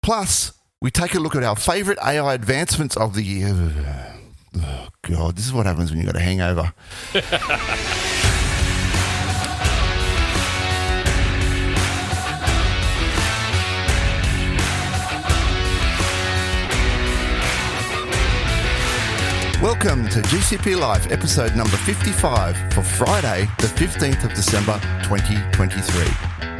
Plus, we take a look at our favourite AI advancements of the year. Oh, God, this is what happens when you've got a hangover. Welcome to GCP Live, episode number 55 for Friday, the 15th of December, 2023.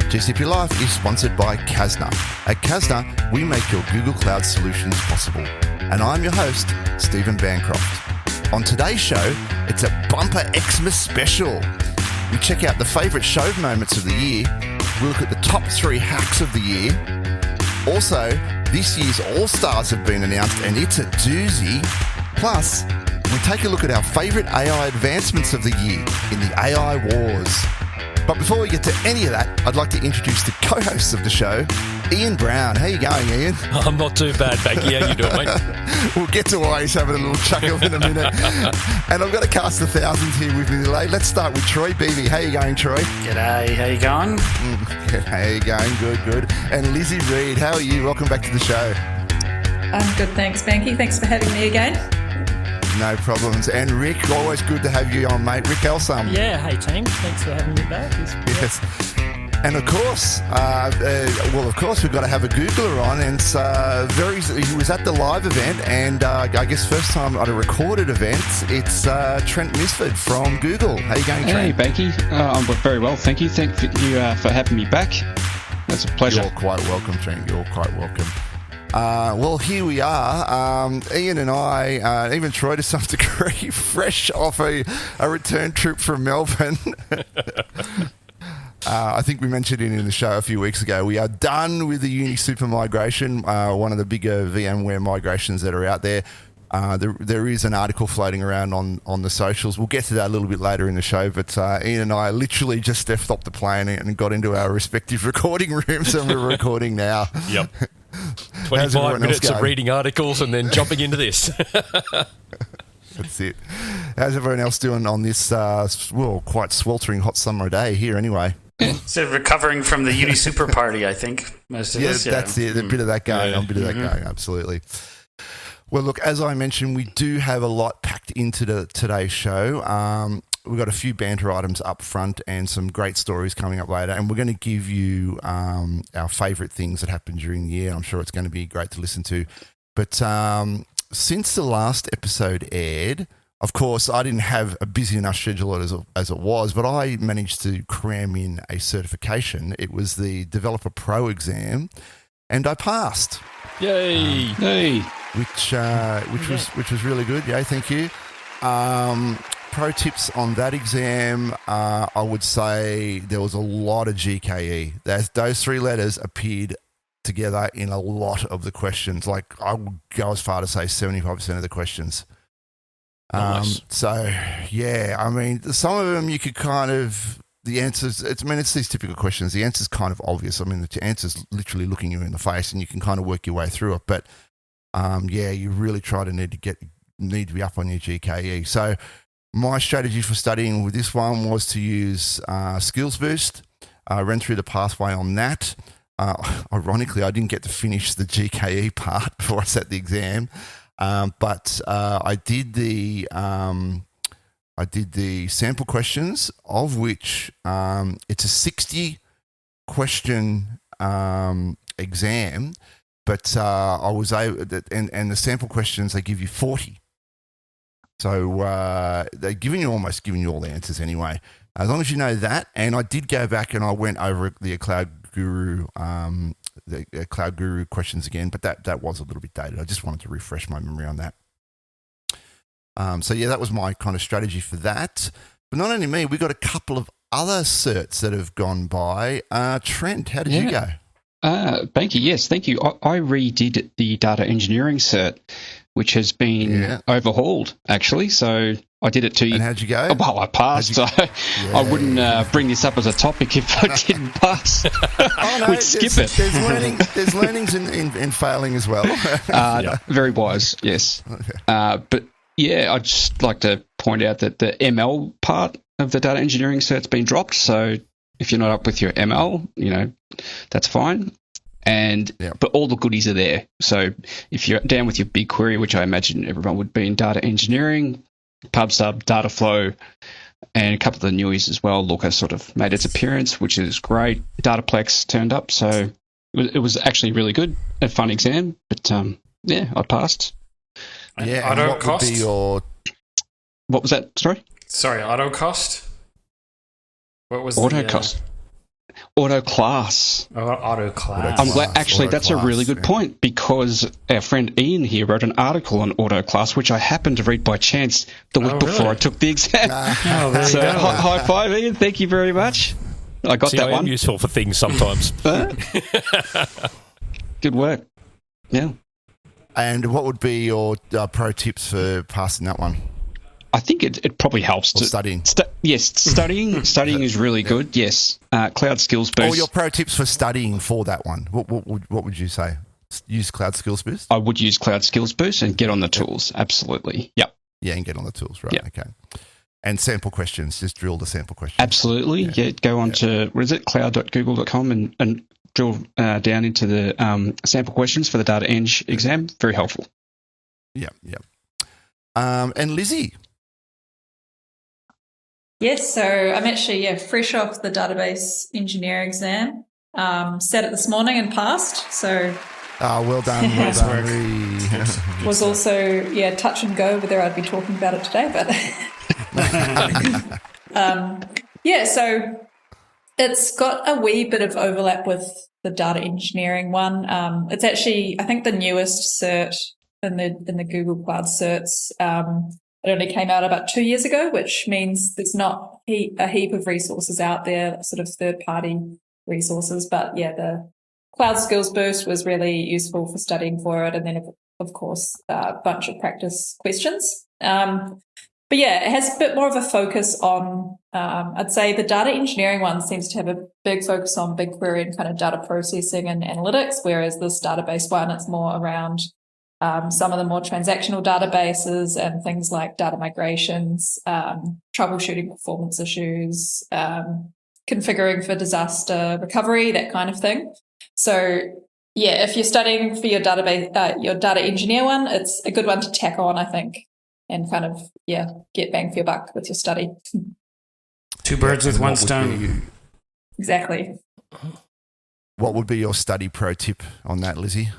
GCP Live is sponsored by Kasna. At Kasna, we make your Google Cloud solutions possible. And I'm your host, Stephen Bancroft. On today's show, it's a bumper Xmas special. We check out the favourite show moments of the year. We look at the top 3 hacks of the year. Also, this year's All-Stars have been announced and it's a doozy. Plus, we take a look at our favourite AI advancements of the year in the AI wars. But before we get to any of that, I'd like to introduce the co-hosts of the show, Ian Brown. How you going, Ian? I'm not too bad, Becky. How you doing, mate? We'll get to why he's having a little chuckle in a minute. And I've got to cast the thousands here with me today. Let's start with Troy Beebe. How you going, Troy? G'day, how you going? How you going? Good. And Lizzie Reed, how are you? Welcome back to the show. I'm good, thanks, Banky. Thanks for having me again. No problems. And Rick, always good to have you on, mate. Rick Elsam. Yeah, hey team. Thanks for having me back. Yes. And of course, we've got to have a Googler on. And he was at the live event, and I guess first time at a recorded event. It's Trent Misford from Google. How you going, Trent? Hey, Banky. I'm very well, thank you. Thank you for having me back. That's a pleasure. You're quite welcome, Trent. You're quite welcome. Well, here we are. Ian and I, even Troy to some degree, fresh off a return trip from Melbourne. I think we mentioned it in the show a few weeks ago. We are done with the Unisuper migration, one of the bigger VMware migrations that are out there. There is an article floating around on the socials. We'll get to that a little bit later in the show, but Ian and I literally just stepped off the plane and got into our respective recording rooms, and we're recording now. Yep. 25 minutes of reading articles and then jumping into this. That's it. How's everyone else doing on this, quite sweltering hot summer day here anyway? So recovering from the Unisuper party, I think. Most of us, that's it. A bit of that going on, going, absolutely. Well, look, as I mentioned, we do have a lot packed into today's show. We've got a few banter items up front and some great stories coming up later. And we're going to give you our favourite things that happened during the year. I'm sure it's going to be great to listen to. But since the last episode aired, of course, I didn't have a busy enough schedule as it was, but I managed to cram in a certification. It was the Developer Pro exam, and I passed. Yay! Hey. Which was really good. Yeah, thank you. Pro tips on that exam, I would say there was a lot of GKE. Those 3 letters appeared together in a lot of the questions. Like, I would go as far to say 75% of the questions. Nice. So, yeah, I mean, some of them you could kind of, the answers, it's these typical questions. The answer's kind of obvious. I mean, the answer's literally looking you in the face and you can kind of work your way through it. But, you really need to be up on your GKE. So, my strategy for studying with this one was to use Skills Boost. I ran through the pathway on that. Ironically, I didn't get to finish the GKE part before I sat the exam, but I did the sample questions, of which it's a 60-question exam, but I was able, and the sample questions, they give you 40. So they're almost giving you all the answers anyway. As long as you know that. And I did go back and I went over the Cloud Guru questions again, but that was a little bit dated. I just wanted to refresh my memory on that. That was my kind of strategy for that. But not only me, we got a couple of other certs that have gone by. Trent, how did you go? Banky, yes, thank you. I redid the data engineering cert, which has been overhauled, actually. So I did it 2 years. And how'd you go? Well, I passed. So I wouldn't bring this up as a topic if I didn't pass. We'd skip it. There's learnings in failing as well. Very wise, yes. Okay. But yeah, I'd just like to point out that the ML part of the data engineering cert's been dropped. So if you're not up with your ML, that's fine. But all the goodies are there. So if you're down with your big query, which I imagine everyone would be in data engineering, PubSub, Dataflow, and a couple of the newies as well, Looker sort of made its appearance, which is great. Dataplex turned up, so it was actually really good, a fun exam. But I passed. Yeah, and what would be your... What was that? Sorry, Autocost? What was Autocost? Autoclass. Autoclass. I'm glad. Actually, that's a really good point, because our friend Ian here wrote an article on Autoclass, which I happened to read by chance the week before I took the exam. So high five, Ian. Thank you very much. I got that one. I'm useful for things sometimes. Good work. Yeah. And what would be your pro tips for passing that one? I think it probably helps to studying. Yes, studying is really good. Yes, Cloud Skills Boost. Or your pro tips for studying for that one. What would you say? Use Cloud Skills Boost. I would use Cloud Skills Boost and get on the tools. Absolutely. Yep. Yeah, and get on the tools. Right. Yep. Okay. And sample questions. Just drill the sample questions. Absolutely. Yeah. Go on to cloud.google.com and drill down into the sample questions for the data eng exam. Very helpful. Yeah. Yeah. And Lizzie. Yes, so I'm actually fresh off the database engineering exam. Sat it this morning and passed. So well done. Well done. Was also touch and go whether I'd be talking about it today, but so it's got a wee bit of overlap with the data engineering one. It's actually, I think, the newest cert in the Google Cloud certs. It only came out about 2 years ago, which means there's not a heap of resources out there, sort of third-party resources. But the Cloud Skills Boost was really useful for studying for it. And then, of course, a bunch of practice questions. But it has a bit more of a focus on, I'd say the data engineering one seems to have a big focus on BigQuery and kind of data processing and analytics, whereas this database one, it's more around some of the more transactional databases and things like data migrations, troubleshooting performance issues, configuring for disaster recovery, that kind of thing. So, if you're studying for your database, your data engineer one, it's a good one to tack on, I think, and kind of, get bang for your buck with your study. Two birds with one stone. Exactly. What would be your study pro tip on that, Lizzie?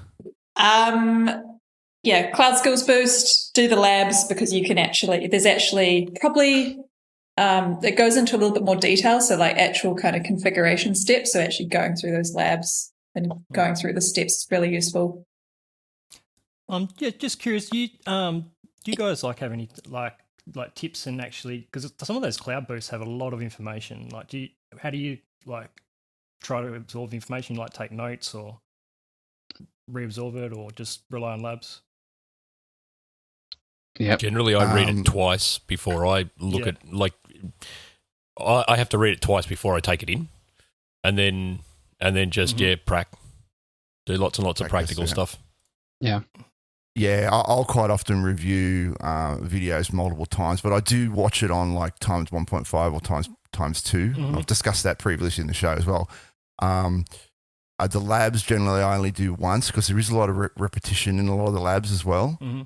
Cloud Skills Boost, do the labs, because you can there's actually probably, it goes into a little bit more detail. So like actual kind of configuration steps. So actually going through those labs and going through the steps is really useful. Just curious, do you guys have any like tips, and actually, because some of those cloud boosts have a lot of information. How do you try to absorb the information? Take notes or reabsorb it, or just rely on labs? Yeah. Generally, I read it twice before I look at I have to read it twice before I take it in, and then just do lots and lots of practical stuff. Yeah. Yeah, I'll quite often review videos multiple times, but I do watch it on times 1.5 or times 2. Mm-hmm. I've discussed that previously in the show as well. The labs generally I only do once, because there is a lot of repetition in a lot of the labs as well. Mm-hmm.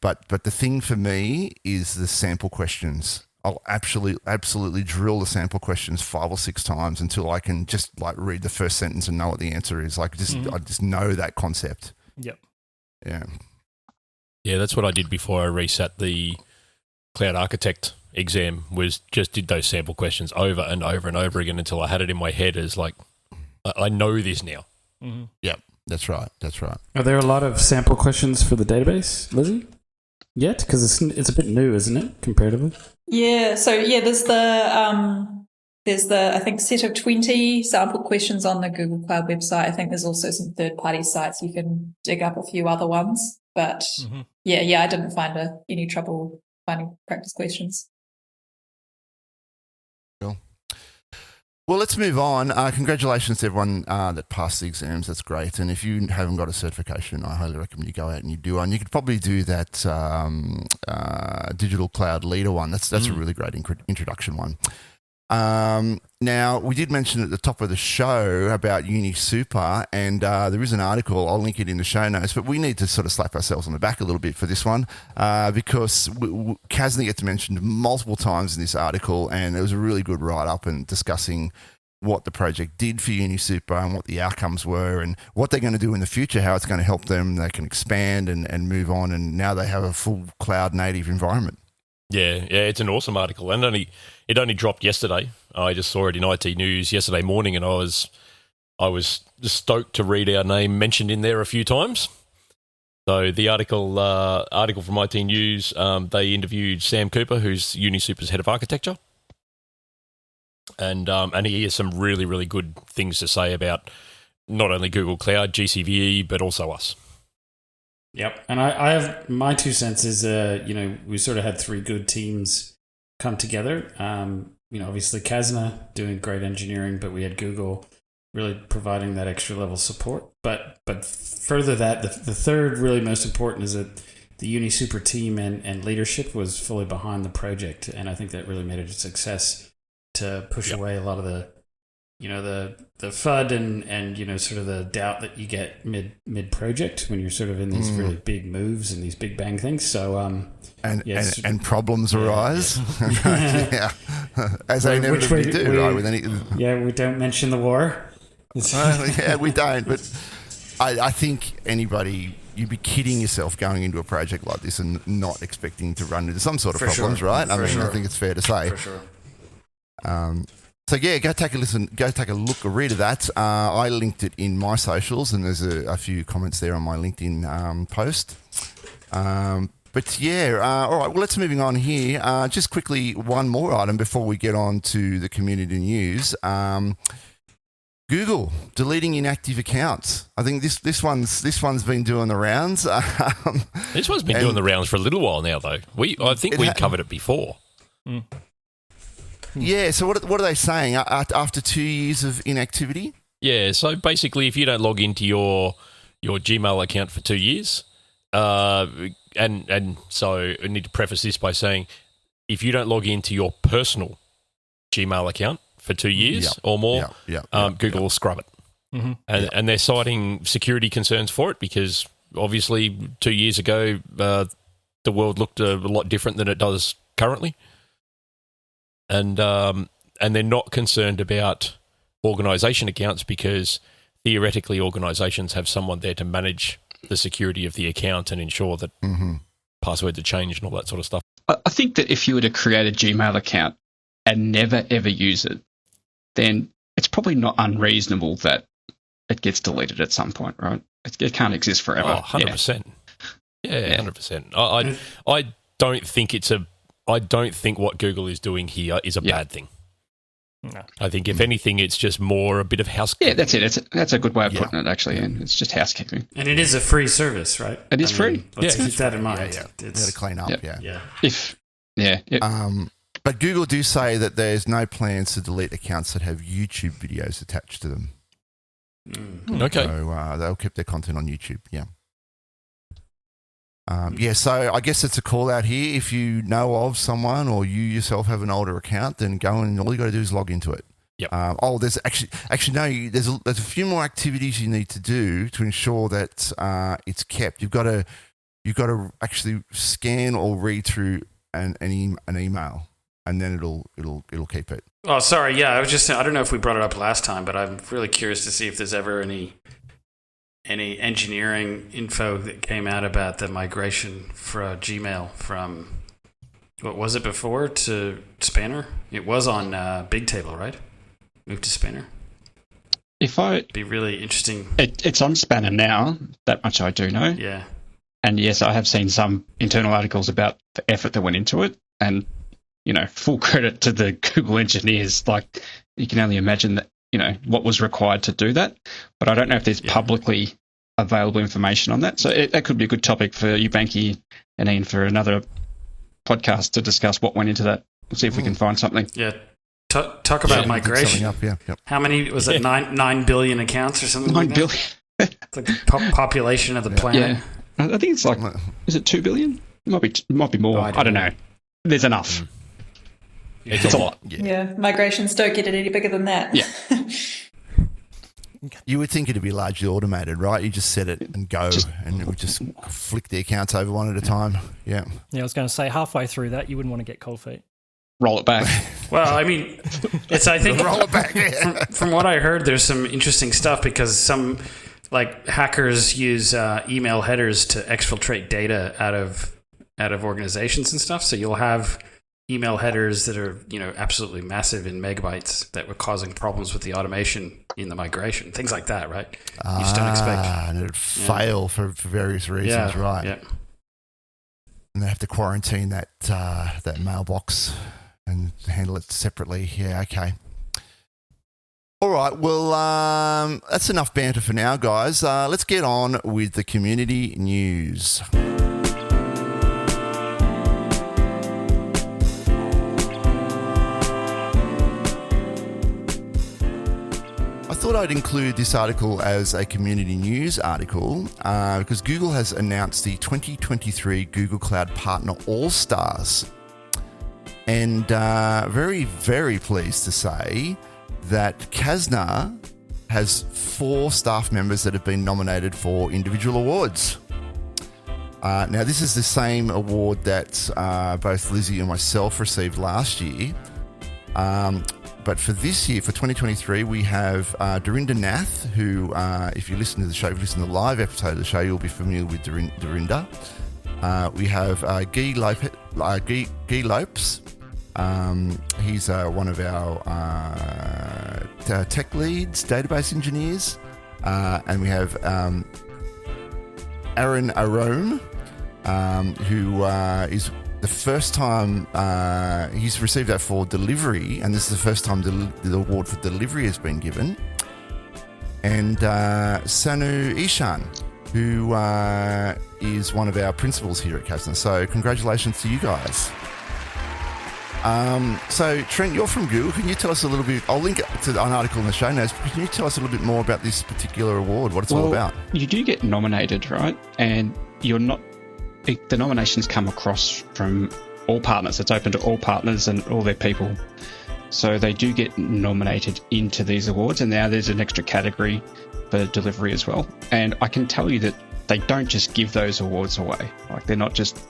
But the thing for me is the sample questions. I'll absolutely drill the sample questions 5 or 6 times until I can just read the first sentence and know what the answer is. I just know that concept. Yep. Yeah. Yeah, that's what I did before I resat the Cloud Architect exam, was just did those sample questions over and over and over again until I had it in my head as I know this now. Mm-hmm. Yep, that's right. Are there a lot of sample questions for the database, Lizzie? Yet? Because it's a bit new, isn't it, comparatively? Yeah, so there's the I think set of 20 sample questions on the Google Cloud website. I think there's also some third-party sites you can dig up a few other ones. But I didn't find any trouble finding practice questions. Cool. Well, let's move on. Congratulations to everyone that passed the exams. That's great. And if you haven't got a certification, I highly recommend you go out and you do one. You could probably do that Digital Cloud Leader one. That's a really great introduction one. Now, we did mention at the top of the show about Unisuper, and there is an article, I'll link it in the show notes, but we need to sort of slap ourselves on the back a little bit for this one because Kasna gets mentioned multiple times in this article, and it was a really good write-up and discussing what the project did for Unisuper and what the outcomes were and what they're going to do in the future, how it's going to help them. They can expand and move on, and now they have a full cloud-native environment. Yeah, it's an awesome article, and it only dropped yesterday. I just saw it in IT News yesterday morning, and I was just stoked to read our name mentioned in there a few times. So the article from IT News, they interviewed Sam Cooper, who's Unisuper's head of architecture, and he has some really, really good things to say about not only Google Cloud, GCVE, but also us. Yep, and I have my 2 cents is, we sort of had 3 good teams come together. Obviously Kasna doing great engineering, but we had Google really providing that extra level support. But further that, the third really most important is that the Unisuper team and leadership was fully behind the project, and I think that really made it a success to push away a lot of the FUD and sort of the doubt that you get mid project when you're sort of in these really big moves and these big bang things. So and problems arise. Yeah. As they inevitably do, right? With any we don't mention the war. Yeah, we don't. But I think you'd be kidding yourself going into a project like this and not expecting to run into some sort of problems, right? I think it's fair to say. For sure. So yeah, go take a listen, go take a look, a read of that. I linked it in my socials, and there's a few comments there on my LinkedIn post. But yeah, all right. Well, let's moving on here. Just quickly, one more item before we get on to the community news. Google deleting inactive accounts. I think this one's been doing the rounds. This one's been doing the rounds for a little while now, though. I think we covered it before. Mm. Yeah, so what are they saying after 2 years of inactivity? Yeah, so basically if you don't log into your Gmail account for 2 years, and so I need to preface this by saying if you don't log into your personal Gmail account for 2 years or more, Google will scrub it. Mm-hmm. And they're citing security concerns for it because obviously 2 years ago the world looked a lot different than it does currently. And they're not concerned about organisation accounts because theoretically organisations have someone there to manage the security of the account and ensure that passwords are changed and all that sort of stuff. I think that if you were to create a Gmail account and never, ever use it, then it's probably not unreasonable that it gets deleted at some point, right? It can't exist forever. Oh, 100%. Yeah, 100%. I don't think what Google is doing here is a bad thing. No. I think if anything, it's just more a bit of housekeeping. Yeah, that's it. That's a good way of putting it, actually. And it's just housekeeping. And it is a free service, right? It is free. Let's keep that in mind. Yeah. It's to clean up. But Google do say that there's no plans to delete accounts that have YouTube videos attached to them. Okay. So they'll keep their content on YouTube. Yeah. So I guess it's a call out here. If you know of someone or you yourself have an older account, then go and all you got to do is log into it. Yep. There's actually there's a few more activities you need to do to ensure that it's kept. You've got to actually scan or read through an email, and then it'll keep it. Oh, sorry. Yeah, I was just saying, I don't know if we brought it up last time, but I'm really curious to see if there's ever any engineering info that came out about the migration for Gmail from, what was it before, to Spanner? It was on Bigtable, right? Moved to Spanner. It'd be really interesting. It's on Spanner now, that much I do know. Yeah. And yes, I have seen some internal articles about the effort that went into it, and full credit to the Google engineers. Like, you can only imagine that, what was required to do that. But I don't know if there's publicly available information on that. So that could be a good topic for you, Banky, and Ian, for another podcast to discuss what went into that. We'll see if we can find something. Yeah. Talk about migration. Yep. How many, was it 9 billion accounts or something 9 like billion. that? It's like the population of the planet. Yeah. I think it's like, is it 2 billion? It might be more. I don't know. There's enough. It's a lot. Yeah, migrations don't get it any bigger than that. Yeah. You would think it'd be largely automated, right? You just set it and go, and it would just flick the accounts over one at a time. Yeah. Yeah, I was going to say halfway through that, you wouldn't want to get cold feet. Roll it back. Well, I mean, I think Roll it back. Yeah. from what I heard, there's some interesting stuff because some hackers use email headers to exfiltrate data out of organizations and stuff. So you'll have email headers that are absolutely massive in megabytes that were causing problems with the automation in the migration, things like that, right? You just don't expect, and it'd fail for various reasons, right? Yeah. And they have to quarantine that mailbox and handle it separately. Yeah, okay. All right, well, that's enough banter for now, guys. Let's get on with the community news. I thought I'd include this article as a community news article because Google has announced the 2023 Google Cloud Partner All-Stars. And very, very pleased to say that Kasna has 4 staff members that have been nominated for individual awards. Now, this is the same award that both Lizzie and myself received last year. But for this year, for 2023, we have Dorinda Nath, who, if you listen to the show, if you listen to the live episode of the show, you'll be familiar with Dorinda. We have Guy Lopes. He's one of our tech leads, database engineers. And we have Aaron Arome, who is the first time he's received that for delivery, and this is the first time the award for delivery has been given. And Sanu Ishan, who is one of our principals here at Kasna. So congratulations to you guys. So Trent, you're from Google. Can you tell us a little bit? I'll link to an article in the show notes. But can you tell us a little bit more about this particular award, what it's all about? You do get nominated, right? And you're not. The nominations come across from all partners. It's open to all partners and all their people. So they do get nominated into these awards. And now there's an extra category for delivery as well. And I can tell you that they don't just give those awards away. Like, they're not just,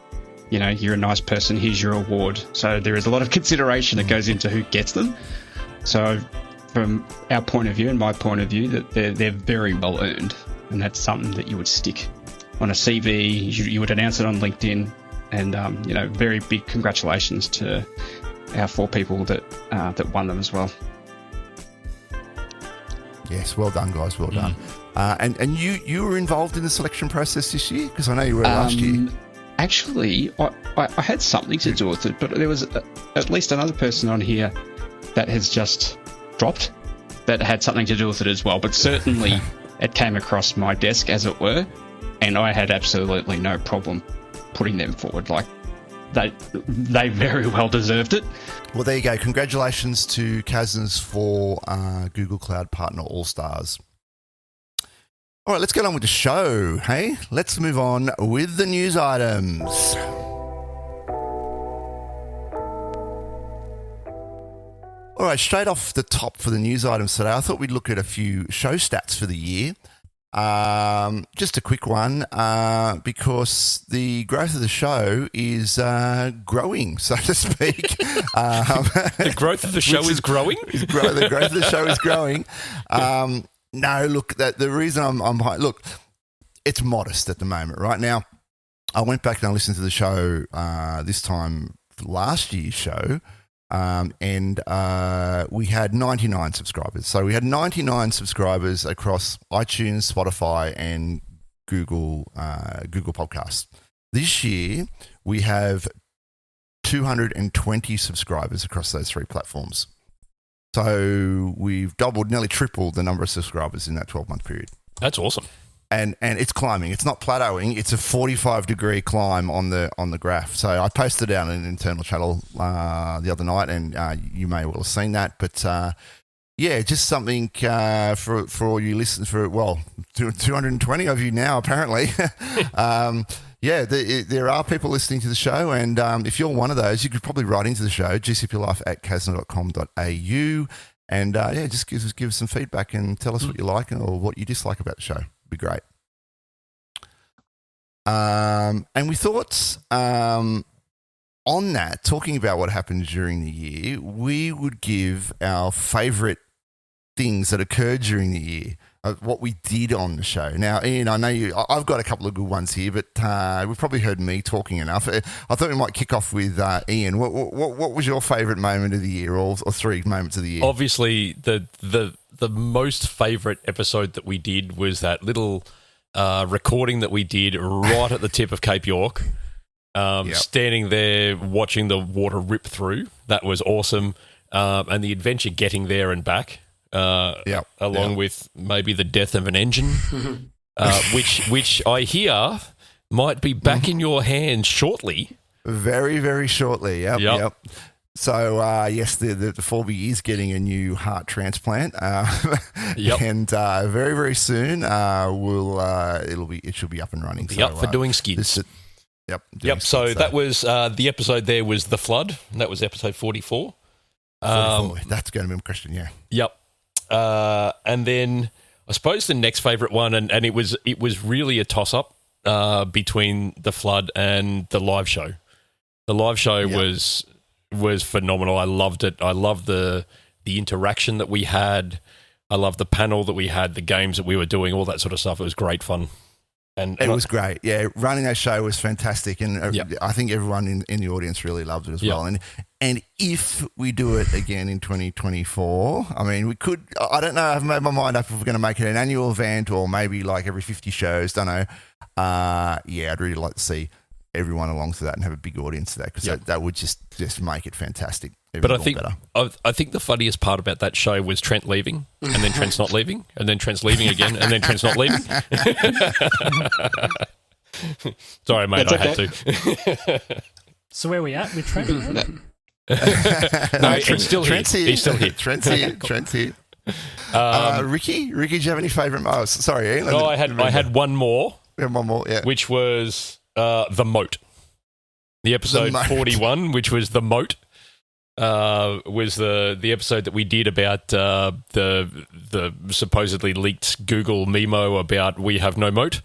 you're a nice person, here's your award. So there is a lot of consideration that goes into who gets them. So from our point of view and my point of view, that they're very well earned. And that's something that you would stick on a CV, you would announce it on LinkedIn, and very big congratulations to our 4 people that won them as well. Yes, well done, guys, well done. And you were involved in the selection process this year? Because I know you were last year. Actually, I had something to do with it, but there was at least another person on here that has just dropped that had something to do with it as well. But certainly it came across my desk, as it were, and I had absolutely no problem putting them forward. Like, they very well deserved it. Well, there you go. Congratulations to Kasna's for Google Cloud Partner All-Stars. All right, let's get on with the show, hey? Let's move on with the news items. All right, straight off the top for the news items today, I thought we'd look at a few show stats for the year. Just a quick one, because the growth of the show is growing, so to speak. The growth of the show is growing? The growth of the show is growing. No, look, the reason I'm high, look, it's modest at the moment. Right now, I went back and I listened to the show this time for last year's show, and we had 99 subscribers. So we had 99 subscribers across iTunes, Spotify, and Google Podcasts. This year, we have 220 subscribers across those 3 platforms. So we've doubled, nearly tripled the number of subscribers in that 12-month period. That's awesome. And it's climbing. It's not plateauing. It's a 45-degree climb on the graph. So I posted it out on an internal channel the other night, and you may well have seen that. But just something for all you listeners, 220 of you now apparently. yeah, there are people listening to the show, and if you're one of those, you could probably write into the show, gcplife@casna.com.au, and just give us some feedback and tell us what you like or what you dislike about the show. It'd be great. And we thought on that, talking about what happened during the year, we would give our favourite things that occurred during the year. What we did on the show. Now, Ian, I know I've got a couple of good ones here, but we've probably heard me talking enough. I thought we might kick off with Ian. What was your favourite moment of the year, or three moments of the year? Obviously, the most favourite episode that we did was that little recording that we did right at the tip of Cape York, standing there watching the water rip through. That was awesome. And the adventure getting there and back. Along with maybe the death of an engine, which I hear might be back in your hands shortly. Very, very shortly. Yep. So yes, the 4B is getting a new heart transplant. And very, very soon it should be up and running. So, for doing skids. So that was the episode. There was the flood. And that was episode 44. 44. That's going to be a question. Yeah. Yep. And then I suppose the next favourite one, and it was really a toss-up between the flood and the live show. The live show was phenomenal. I loved it. I loved the interaction that we had. I loved the panel that we had, the games that we were doing, all that sort of stuff. It was great fun. And it was great. Yeah, running that show was fantastic, and I think everyone in the audience really loved it as well. And if we do it again in 2024, I mean, we could. I don't know. I've made my mind up if we're going to make it an annual event or maybe like every 50 shows. Don't know. I'd really like to see everyone along to that and have a big audience to that, because that would just make it fantastic. But I think the funnihiest part about that show was Trent leaving, and then Trent's not leaving, and then Trent's leaving again, and then Trent's not leaving. Sorry, mate, I had to. So where are we at with Trent? No, he's still here. He's still here. Trent's here. Trent's here. Ricky, do you have any favourite? Oh, sorry, Ian. I had one more. We have one more, yeah. Which was the moat. The episode 41, which was the moat. Was the episode that we did about the supposedly leaked Google memo about we have no moat.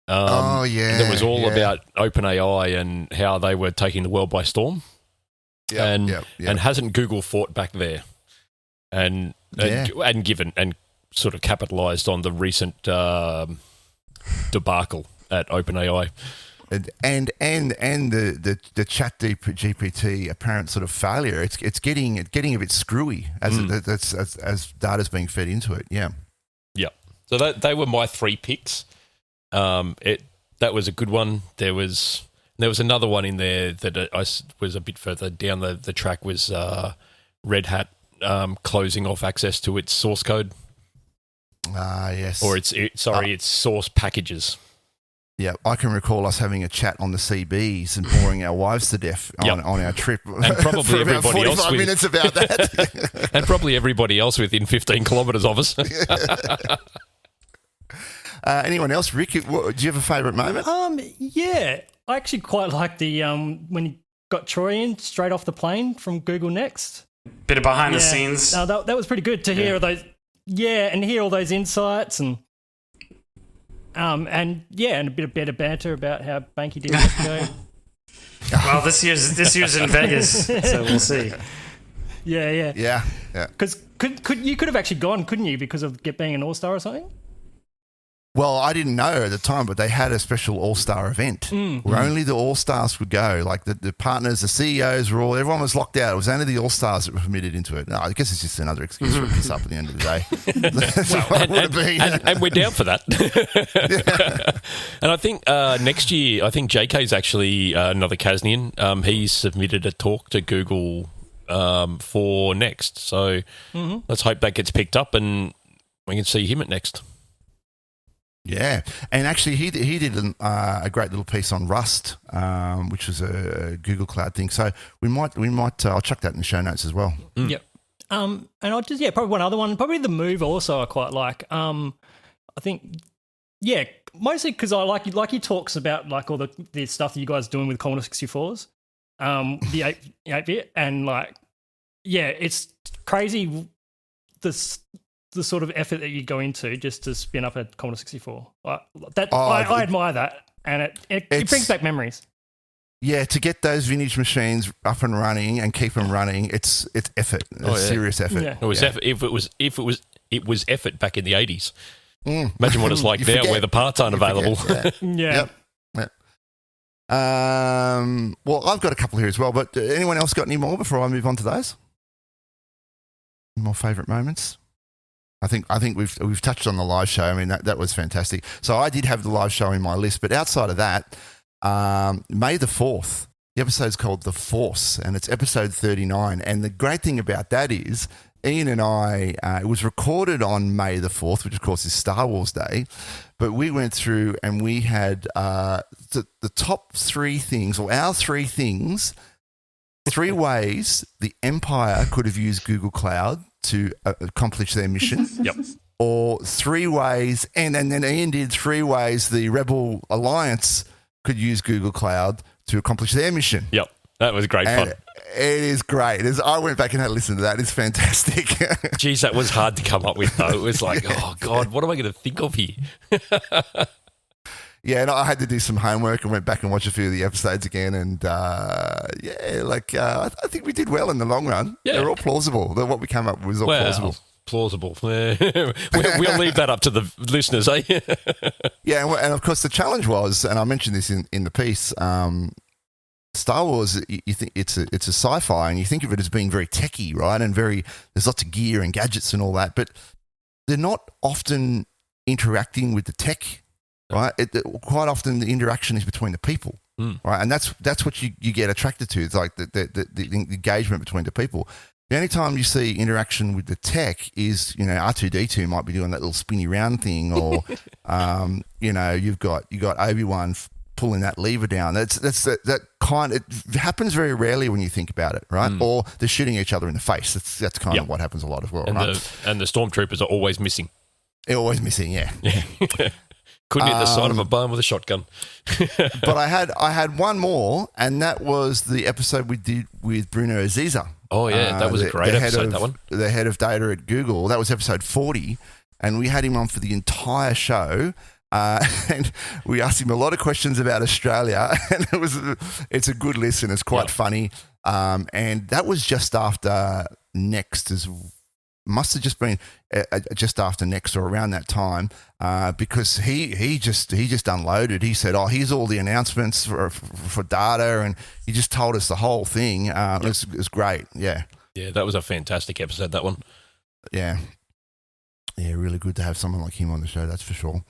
That was all about OpenAI and how they were taking the world by storm. And hasn't Google fought back there and given and sort of capitalized on the recent debacle at OpenAI. And the Chat GPT apparent sort of failure, it's getting a bit screwy as data's being fed into it. Yeah. So they were my three picks. That was a good one. There was another one in there that I was a bit further down the track, was Red Hat closing off access to its source code. Yes. Or its source packages. Yeah, I can recall us having a chat on the CBs and boring our wives to death on our trip. And probably for about everybody 45 else minutes about that. And probably everybody else within 15 kilometres of us. Anyone else? Rick, do you have a favourite moment? Yeah. I actually quite like the when you got Troy in straight off the plane from Google Next. Bit of behind the scenes. No, that was pretty good to hear those. Yeah, and hear all those insights and a bit of better banter about how Banky did go. Well, this year's in Vegas, so we'll see. Yeah. Because you could have actually gone, couldn't you, because of being an all-star or something? Well, I didn't know at the time, but they had a special all-star event where only the all-stars would go. Like the partners, the CEOs everyone was locked out. It was only the all-stars that were permitted into it. No, I guess it's just another excuse for a piss up at the end of the day. And we're down for that. And I think next year, JK's actually another Kasnian. He's submitted a talk to Google for Next. So let's hope that gets picked up and we can see him at Next. Yeah, and actually he did a great little piece on Rust, which was a Google Cloud thing. So we might I'll chuck that in the show notes as well. Yep. And I'll just probably one other one, probably the move also I quite like. I think Yeah, mostly because I like he talks about like all the stuff that you guys are doing with Commodore 64s, the 8-bit, and like, yeah, it's crazy the sort of effort that you go into just to spin up a Commodore 64. I admire that, and it brings back memories. Yeah, to get those vintage machines up and running and keep them running, it's effort, serious effort. Yeah. It was effort. It was effort back in the 80s. Imagine what it's like now, where the parts aren't available. Yeah. Yep. Well, I've got a couple here as well, but anyone else got any more before I move on to those? More favourite moments? I think we've touched on the live show. I mean, that was fantastic. So I did have the live show in my list, but outside of that, May the 4th, the episode's called The Force, and it's episode 39. And the great thing about that is Ian and I, it was recorded on May the 4th, which of course is Star Wars Day, but we went through and we had the top three things, or our three things, three ways the Empire could have used Google Cloud to accomplish their mission. Yep. Or three ways, and then Ian did 3 ways the Rebel Alliance could use Google Cloud to accomplish their mission. Yep. That was great fun. It is great. I went back and had a listen to that. It's fantastic. Geez, that was hard to come up with, though. It was like, oh, God, what am I going to think of here? Yeah, and I had to do some homework and went back and watched a few of the episodes again. And, I think we did well in the long run. Yeah. They're all plausible. What we came up with was all plausible. Plausible. We'll leave that up to the listeners, eh? Yeah, and of course the challenge was, and I mentioned this in the piece, Star Wars, you think it's a sci-fi, and you think of it as being very techy, right? And there's lots of gear and gadgets and all that, but they're not often interacting with the tech, right? Quite often the interaction is between the people, right? And that's what you get attracted to. It's like the engagement between the people. The only time you see interaction with the tech is, R2-D2 might be doing that little spinny round thing, or you've got Obi-Wan pulling that lever down. That kind. It happens very rarely when you think about it, right? Or they're shooting each other in the face. That's kind of what happens a lot as well, right? And the stormtroopers are always missing. They're always missing, yeah. Couldn't hit the side of a barn with a shotgun. But I had one more, and that was the episode we did with Bruno Aziza. Oh, yeah, that was a great episode, that one. The head of data at Google. That was episode 40, and we had him on for the entire show. And we asked him a lot of questions about Australia, and it's a good listen. It's quite funny. And that was just after Next, must have just been just after Next or around that time, because he just unloaded. He said, here's all the announcements for data, and he just told us the whole thing. It was great. Yeah. Yeah, that was a fantastic episode, that one. Yeah. Yeah, really good to have someone like him on the show, that's for sure.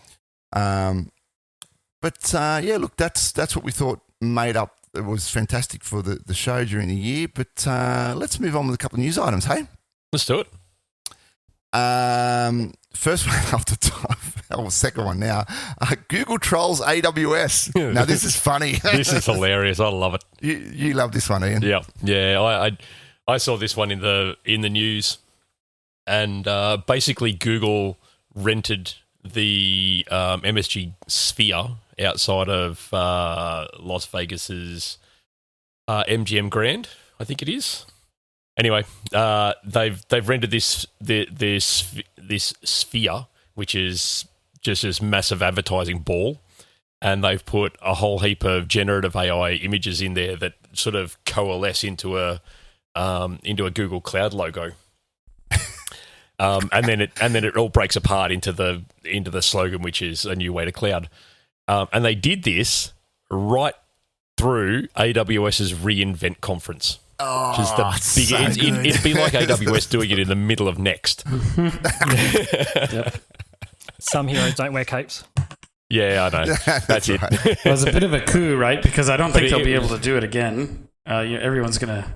Look, that's what we thought made up. It was fantastic for the show during the year, but let's move on with a couple of news items, hey? Let's do it. First one off the top, second one now. Google trolls AWS. Now, this is funny. This is hilarious. I love it. You love this one, Ian. Yeah. I saw this one in the news, and basically Google rented the MSG Sphere outside of Las Vegas's MGM Grand, I think it is. Anyway, they've rented this sphere, which is just this massive advertising ball, and they've put a whole heap of generative AI images in there that sort of coalesce into a Google Cloud logo. And then it all breaks apart into the slogan, which is a new way to cloud. And they did this right through AWS's reInvent conference. Oh, it'd be like AWS doing it in the middle of Next. Yep. Some heroes don't wear capes. Yeah, I know. That's it. Right. It was a bit of a coup, right? Because I don't think they'll be able to do it again. Everyone's gonna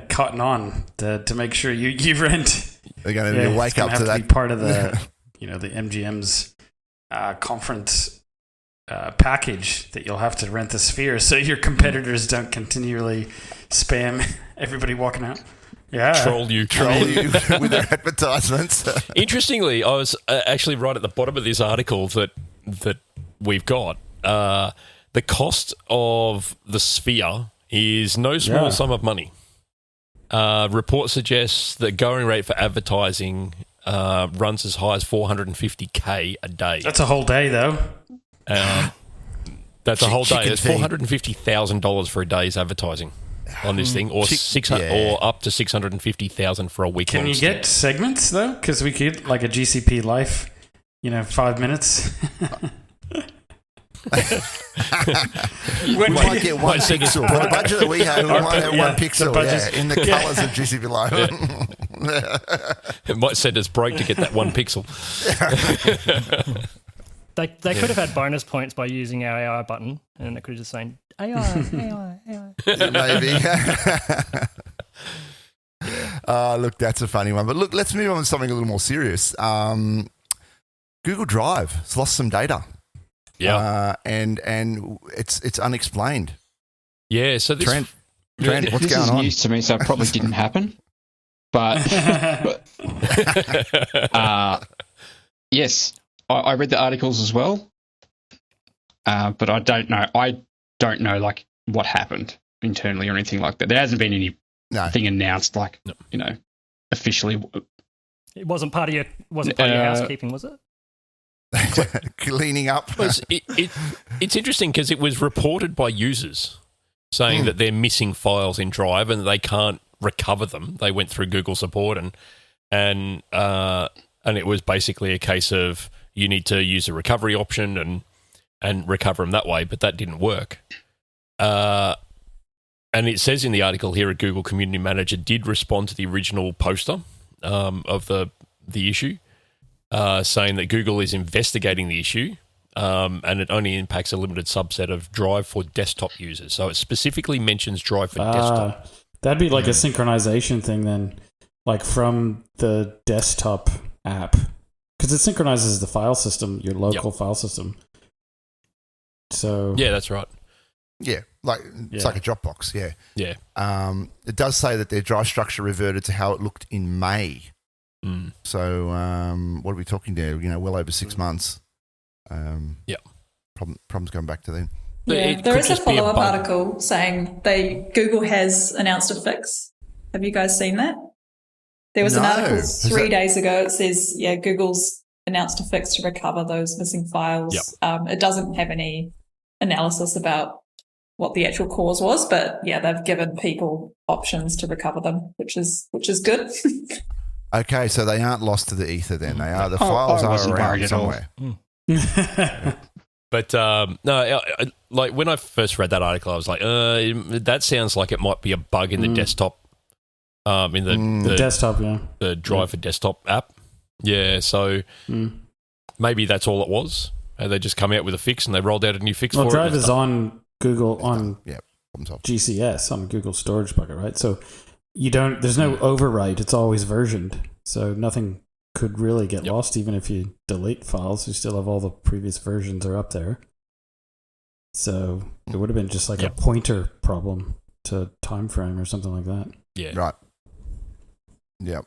cotton on to make sure you rent. They're going to wake up to that. Be part of the the MGM's conference package that you'll have to rent the Sphere, so your competitors don't continually spam everybody walking out. Yeah, troll you with their advertisements. Interestingly, I was actually right at the bottom of this article that that we've got, the cost of the Sphere is no small sum of money. Report suggests the going rate for advertising runs as high as $450K a day. That's a whole day, though. That's a whole day. Chicken It's feed. $450,000 for a day's advertising on this thing, or or up to $650,000 for a week. Can you get segments though? Because we could like a GCP Life, 5 minutes. We might get one pixel. For the budget that we have, we might have one the pixel budget. in the colours of GCP Live. It might send us break to get that one pixel. They could have had bonus points by using our AI button, and it could have just saying AI. Maybe. Look, that's a funny one. But look, let's move on to something a little more serious. Google Drive has lost some data. Yeah. And it's unexplained. Yeah, so this... Trent, what's this going is on? news to me, so it probably didn't happen. But yes, I read the articles as well, but I don't know. I don't know like what happened internally or anything like that. There hasn't been anything announced, like officially. It wasn't part of your housekeeping, was it? Cleaning up. It's interesting because it was reported by users saying that they're missing files in Drive and they can't recover them. They went through Google support and it was basically a case of you need to use a recovery option and recover them that way, but that didn't work. And it says in the article here, a Google Community Manager did respond to the original poster of the issue, saying that Google is investigating the issue and it only impacts a limited subset of Drive for desktop users. So it specifically mentions Drive for desktop. That'd be like a synchronization thing then, like from the desktop app. Because it synchronizes the file system, your local file system. So yeah, that's right. Yeah, it's like a Dropbox, yeah. Yeah. It does say that their drive structure reverted to how it looked in May. So what are we talking there? Well over 6 months. Problems going back to then. Yeah, there is a follow-up article saying Google has announced a fix. Have you guys seen that? There was an article 3 days ago. It says, Google's announced a fix to recover those missing files. It doesn't have any analysis about what the actual cause was, but they've given people options to recover them, which is good. Okay, so they aren't lost to the ether then. They are. The files are around somewhere. But no, like when I first read that article, I was like, that sounds like it might be a bug in the desktop, in the desktop, the Drive for desktop app. Yeah, so maybe that's all it was. They just come out with a fix and they rolled out a new fix for it. Drive is on Google on problem solved. GCS on Google Storage Bucket, right? So there's no overwrite. It's always versioned, so nothing could really get lost. Even if you delete files, you still have all the previous versions are up there. So it would have been just like a pointer problem to time frame or something like that. Yeah. Right. Yep.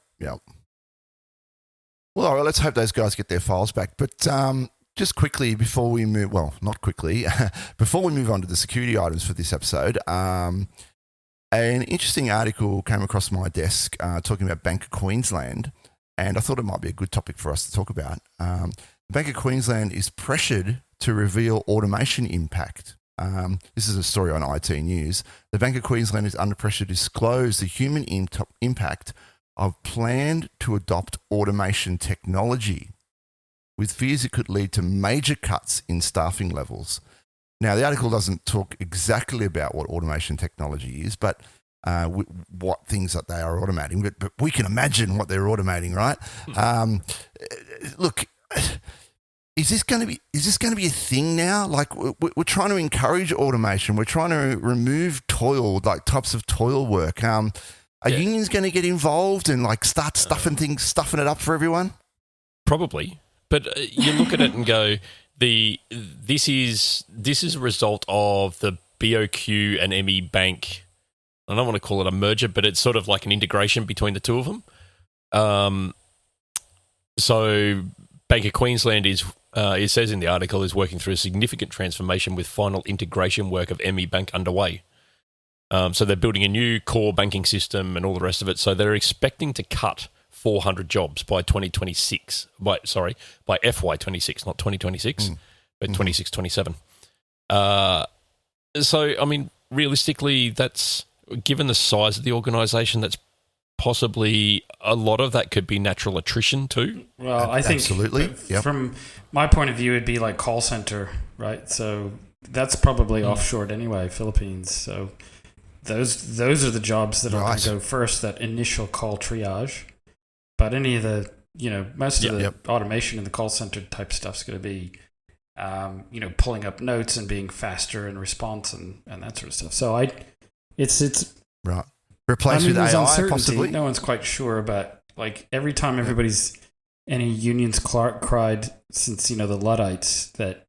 Well, all right, let's hope those guys get their files back. But just quickly before we move, well, not quickly, before we move on to the security items for this episode, an interesting article came across my desk talking about Bank of Queensland, and I thought it might be a good topic for us to talk about. The Bank of Queensland is pressured to reveal automation impact. This is a story on IT News. The Bank of Queensland is under pressure to disclose the human impact of planned to adopt automation technology, with fears it could lead to major cuts in staffing levels. Now, the article doesn't talk exactly about what automation technology is, but what things that they are automating. But we can imagine what they're automating, right? Look, is this going to be a thing now? Like we're trying to encourage automation. We're trying to remove toil, like types of toil work. Are unions going to get involved and like start stuffing it up for everyone? Probably, but you look at it and go, this is a result of the BOQ and ME Bank. I don't want to call it a merger, but it's sort of like an integration between the two of them. So Bank of Queensland is, it says in the article, is working through a significant transformation with final integration work of ME Bank underway. So they're building a new core banking system and all the rest of it. So they're expecting to cut 400 jobs by 2026. By FY26, not 2026, but 26, 27. So, I mean, realistically, that's, given the size of the organisation, that's possibly a lot of that could be natural attrition too. Well, I think absolutely. Yep. From my point of view, it'd be like call center, right? So that's probably offshored anyway, Philippines. So those are the jobs that are going to go first, that initial call triage. But any of the, most of the automation in the call center type stuff is going to be, pulling up notes and being faster in response and that sort of stuff. So it's right. Replaced with AI, possibly? No one's quite sure, but like every time any unions cried since, the Luddites that,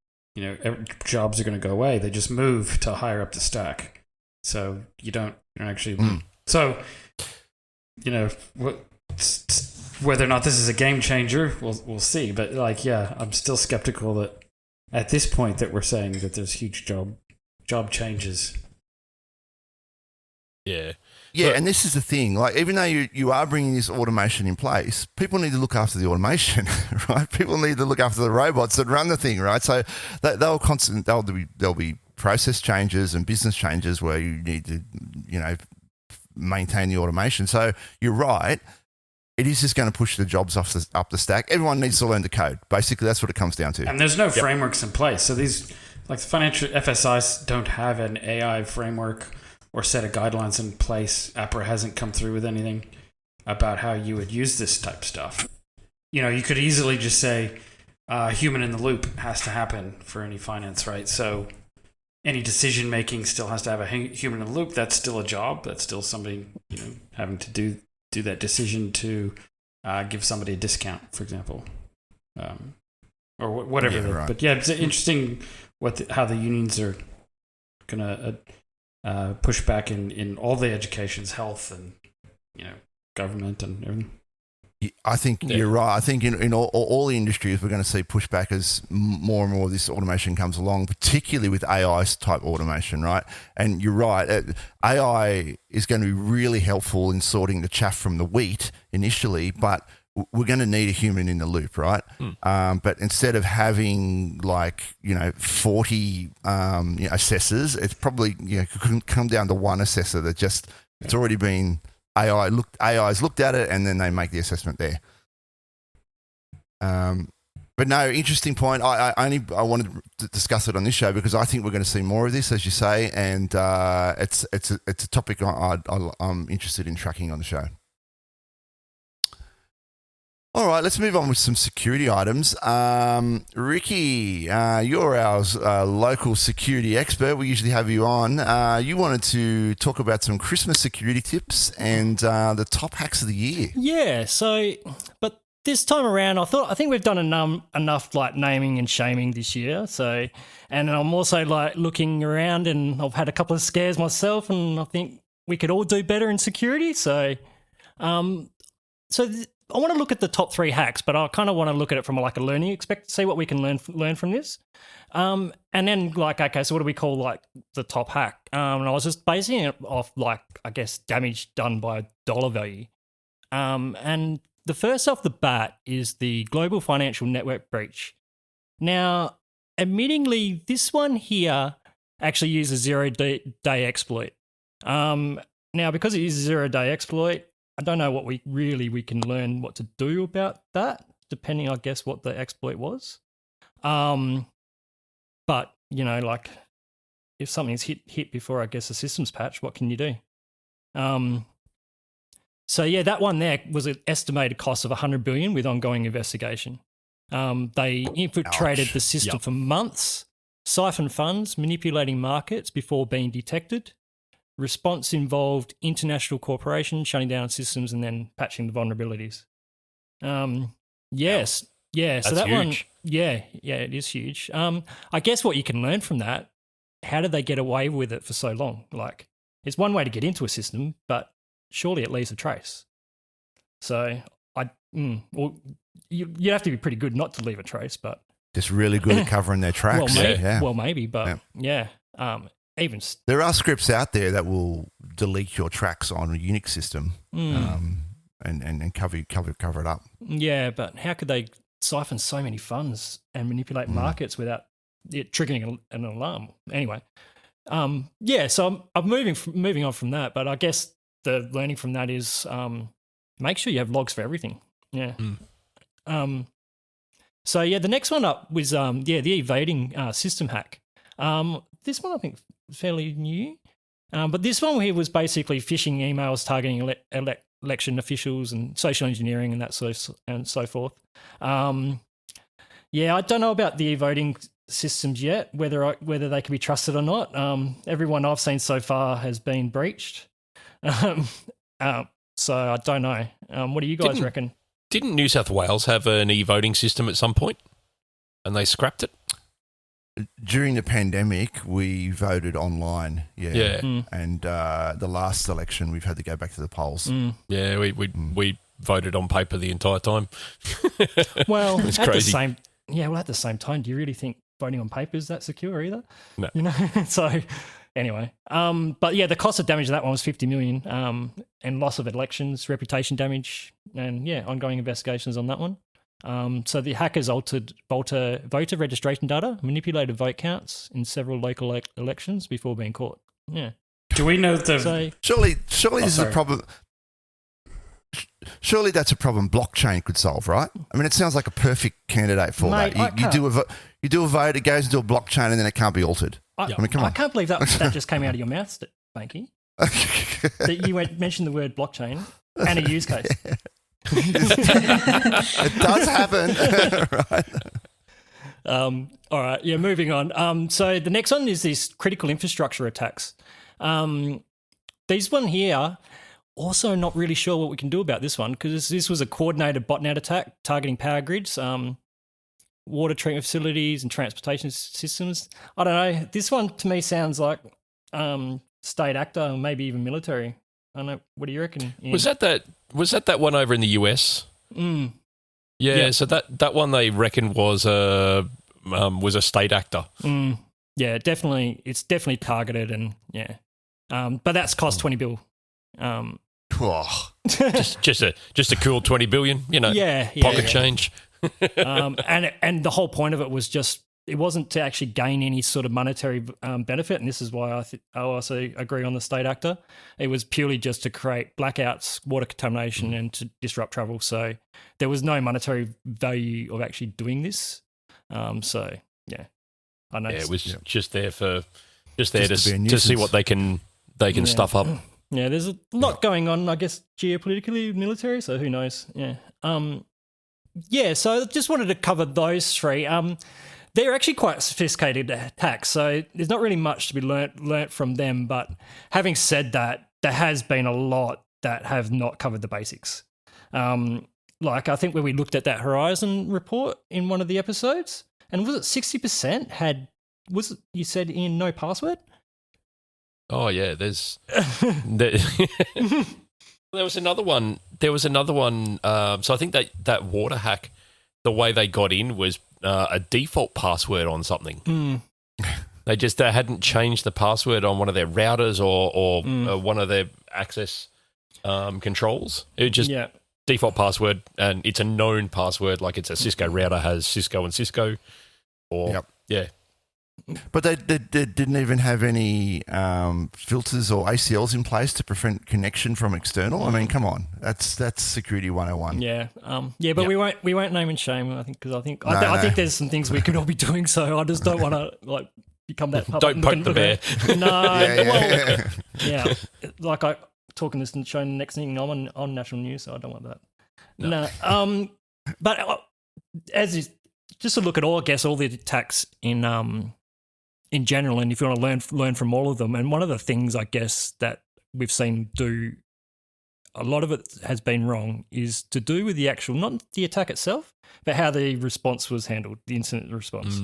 jobs are going to go away, they just move to higher up the stack. So you don't actually. So, whether or not this is a game changer, we'll see. But I'm still skeptical that at this point that we're saying that there's huge job changes. Yeah. Yeah, and this is the thing. Like, even though you are bringing this automation in place, people need to look after the automation, right? People need to look after the robots that run the thing, right? So there'll be process changes and business changes where you need to, maintain the automation. So you're right. It is just going to push the jobs up the stack. Everyone needs to learn to code. Basically, that's what it comes down to. And there's no frameworks in place. So these, like the financial FSIs, don't have an AI framework or set of guidelines in place. APRA hasn't come through with anything about how you would use this type of stuff. You could easily just say human in the loop has to happen for any finance, right? So any decision making still has to have a human in the loop. That's still a job. That's still somebody, having to do that decision to give somebody a discount, for example, or whatever. Yeah, right. But it's interesting how the unions are going to push back in all the educations, health, and government and everything. I think you're right. I think in all the industries, we're going to see pushback as more and more of this automation comes along, particularly with AI type automation, right? And you're right. AI is going to be really helpful in sorting the chaff from the wheat initially, but we're going to need a human in the loop, right? But instead of having 40 assessors, it's probably could come down to one assessor that it's already been AI's looked at it and then they make the assessment there. But no, interesting point. I wanted to discuss it on this show because I think we're going to see more of this, as you say, and it's a topic I'm interested in tracking on the show. All right, let's move on with some security items. Ricky, you're our local security expert. We usually have you on. You wanted to talk about some Christmas security tips and the top hacks of the year. Yeah, but this time around, I think we've done enough naming and shaming this year. So, and I'm also looking around, and I've had a couple of scares myself, and I think we could all do better in security. So, I want to look at the top 3 hacks, but I kind of want to look at it from a learning aspect, see what we can learn from this. And then okay, so what do we call the top hack? And I was just basing it off damage done by dollar value. And the first off the bat is the global financial network breach. Now, admittingly, this one here actually uses a 0-day exploit. Now, because it uses a 0-day exploit, I don't know what we can learn what to do about that, depending, I guess, what the exploit was. But, if something's hit before, I guess, a systems patch, what can you do? That one there was an estimated cost of $100 billion with ongoing investigation. They infiltrated the system for months, siphoned funds, manipulating markets before being detected. Response involved international cooperation, shutting down systems, and then patching the vulnerabilities. Yes. Yeah, so that huge. One, yeah, it is huge. I guess what you can learn from that, how did they get away with it for so long? It's one way to get into a system, but surely it leaves a trace. So you have to be pretty good not to leave a trace, but Just really good at covering their tracks. maybe, but even there are scripts out there that will delete your tracks on a Unix system and cover it up. Yeah, but how could they siphon so many funds and manipulate markets without it triggering an alarm? Anyway, so I'm moving on from that, but I guess the learning from that is make sure you have logs for everything. Yeah. So the next one up was the evading system hack. This one I think fairly new, but this one here was basically phishing emails targeting election officials and social engineering and so forth. I don't know about the evading systems yet, whether they can be trusted or not. Everyone I've seen so far has been breached, so I don't know. What do you guys reckon? Didn't New South Wales have an e-voting system at some point, and they scrapped it? During the pandemic, we voted online, and the last election, we've had to go back to the polls. Yeah, we voted on paper the entire time. Well, it's crazy. At the same time, do you really think voting on paper is that secure either? No. You know, so anyway, but the cost of damage of that one was 50 million, and loss of elections, reputation damage, and ongoing investigations on that one. So the hackers altered voter registration data, manipulated vote counts in several local elections before being caught. Yeah. Do we know the? Surely this is a problem. Surely that's a problem blockchain could solve, right? I mean, it sounds like a perfect candidate for that. You do a vote, it goes into a bloblockchain, and then it can't be altered. I mean, come on. I can't believe that just came out of your mouth, Banky. That you mentioned the word blockchain and a use case. It does happen, right? All right, moving on. So the next one is these critical infrastructure attacks. These one here, also not really sure what we can do about this one because this was a coordinated botnet attack targeting power grids, water treatment facilities and transportation systems. I don't know. This one to me sounds like state actor, maybe even military. I don't know. What do you reckon, Ian? Was that one over in the US? Yeah. So that one they reckon was a state actor. Yeah, definitely. It's definitely targeted and but that's cost 20 bill. just a cool 20 billion. Pocket change. And the whole point of it was just. It wasn't to actually gain any sort of monetary benefit, and this is why I also agree on the state actor. It was purely just to create blackouts, water contamination, and to disrupt travel. So there was no monetary value of actually doing this. I know. Yeah, it was just there to see what they can stuff up. Yeah, there's a lot going on, I guess, geopolitically, military. So who knows? Yeah. So I just wanted to cover those three. They're actually quite sophisticated attacks, so there's not really much to be learnt from them. But having said that, there has been a lot that have not covered the basics. Like I think when we looked at that Horizon report in one of the episodes, and was it 60% you said in no password? Oh yeah, there was another one. So I think that water hack, the way they got in was a default password on something. They hadn't changed the password on one of their routers or one of their access controls. It was just default password, and it's a known password, like it's a Cisco router has Cisco and Cisco. But they didn't even have any filters or ACLs in place to prevent connection from external. I mean, come on, that's security 101. Yeah, but we won't name and shame. I think I think there's some things we could all be doing. So I just don't want to become that puppet. Don't poke the bear. No, like I talking this and showing the next thing on national news, so I don't want that. No. But just to look at all the attacks in general, and if you want to learn from all of them, and one of the things I guess that we've seen do a lot of it has been wrong is to do with the actual, not the attack itself, but how the response was handled, the incident response.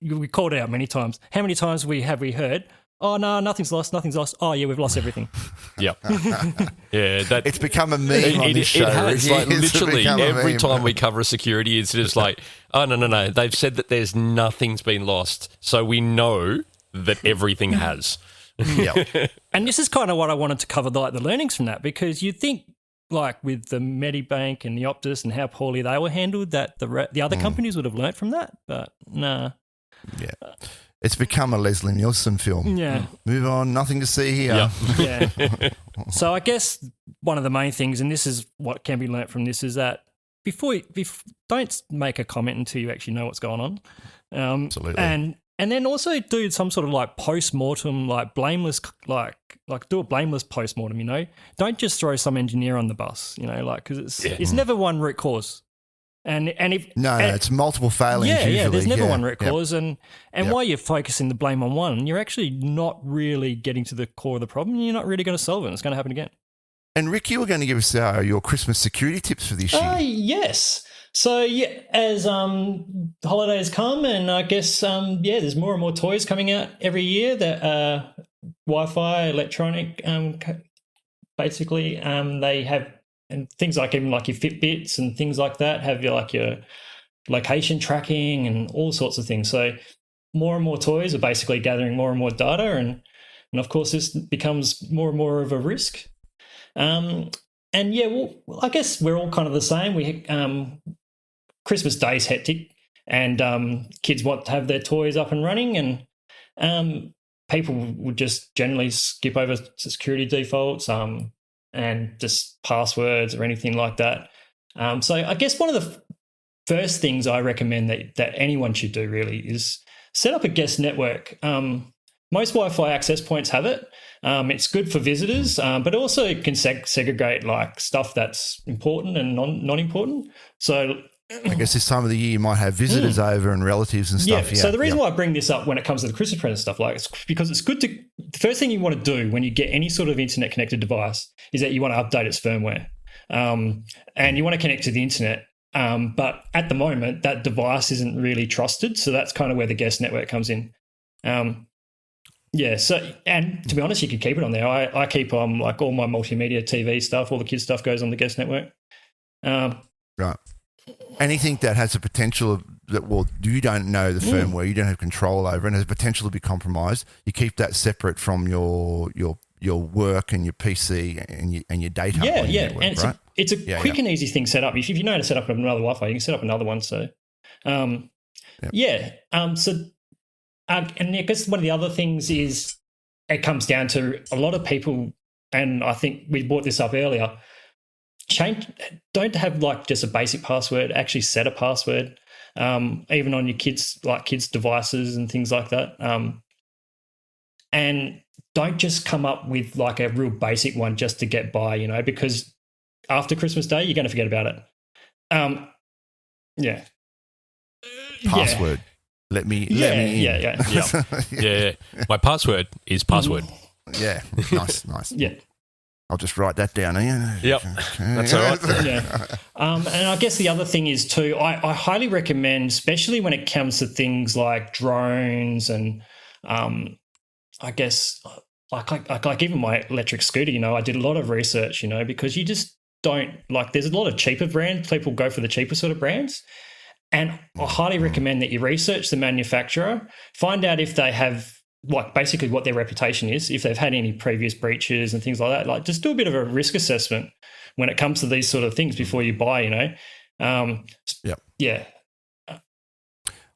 We called it out many times. How many times have we heard, oh no, nothing's lost. Oh yeah, we've lost everything. Yep. Yeah, that It's become a meme on this show. It has, like, It's literally become a every meme. time we cover a security incident, it's like, oh, no. They've said that there's nothing's been lost. So we know that everything has. Yep. And this is kind of what I wanted to cover, like the learnings from that, because you'd think, like with the Medibank and the Optus and how poorly they were handled, that the other companies would have learnt from that, but nah. Yeah. It's become a Leslie Nielsen film. Yeah. Move on, nothing to see here. Yeah. So I guess one of the main things, and this is what can be learnt from this, is that before don't make a comment until you actually know what's going on. Absolutely. And then also do some sort of like post-mortem, like blameless, like do a blameless post-mortem, you know? Don't just throw some engineer on the bus, you know, like, because it's never one root cause. And if it's multiple failings usually. Yeah, there's never one root cause. And while you're focusing the blame on one, you're actually not really getting to the core of the problem. You're not really going to solve it. It's going to happen again. And Rick, you were going to give us your Christmas security tips for this year. Yes. So, as holidays come, and I guess, there's more and more toys coming out every year that are Wi-Fi, electronic, basically. They have, and things like even like your Fitbits and things like that have your location tracking and all sorts of things. So more and more toys are basically gathering more and more data, and of course this becomes more and more of a risk. I guess we're all kind of the same. We Christmas Day is hectic, and kids want to have their toys up and running, and people would just generally skip over security defaults and just passwords or anything like that. So I guess one of the first things I recommend that anyone should do really is set up a guest network. Most Wi-Fi access points have it. It's good for visitors, but also it can segregate like stuff that's important and non-important. So I guess this time of the year you might have visitors over and relatives and stuff. Yeah. So the reason why I bring this up when it comes to the Christmas present stuff, like, it's because it's good to, the first thing you want to do when you get any sort of internet connected device is that you want to update its firmware, and you want to connect to the internet. But at the moment, that device isn't really trusted, so that's kind of where the guest network comes in. So, and to be honest, you can keep it on there. I keep like all my multimedia TV stuff, all the kids stuff goes on the guest network. Right. Anything that has a potential that, well, you don't know the firmware, you don't have control over, and has potential to be compromised, you keep that separate from your work and your PC and your data. Network, and right? it's a quick and easy thing set up. If you know how to set up another Wi-Fi, you can set up another one. So, and I guess one of the other things is it comes down to a lot of people, and I think we brought this up earlier. Don't have like just a basic password. Actually, set a password, even on your kids' devices and things like that. And don't just come up with like a real basic one just to get by, you know, because after Christmas Day you're going to forget about it. Password. Let me in. Yeah. My password is password. Yeah. Nice. Yeah. I'll just write that down. Yep. That's all right. And I guess the other thing is too, I highly recommend, especially when it comes to things like drones and I guess like even my electric scooter, you know, I did a lot of research, you know, because you just don't there's a lot of cheaper brands. People go for the cheaper sort of brands. And I highly recommend that you research the manufacturer, find out if they have basically what their reputation is, if they've had any previous breaches and things like that. Like, just do a bit of a risk assessment when it comes to these sort of things before you buy, you know. Yeah.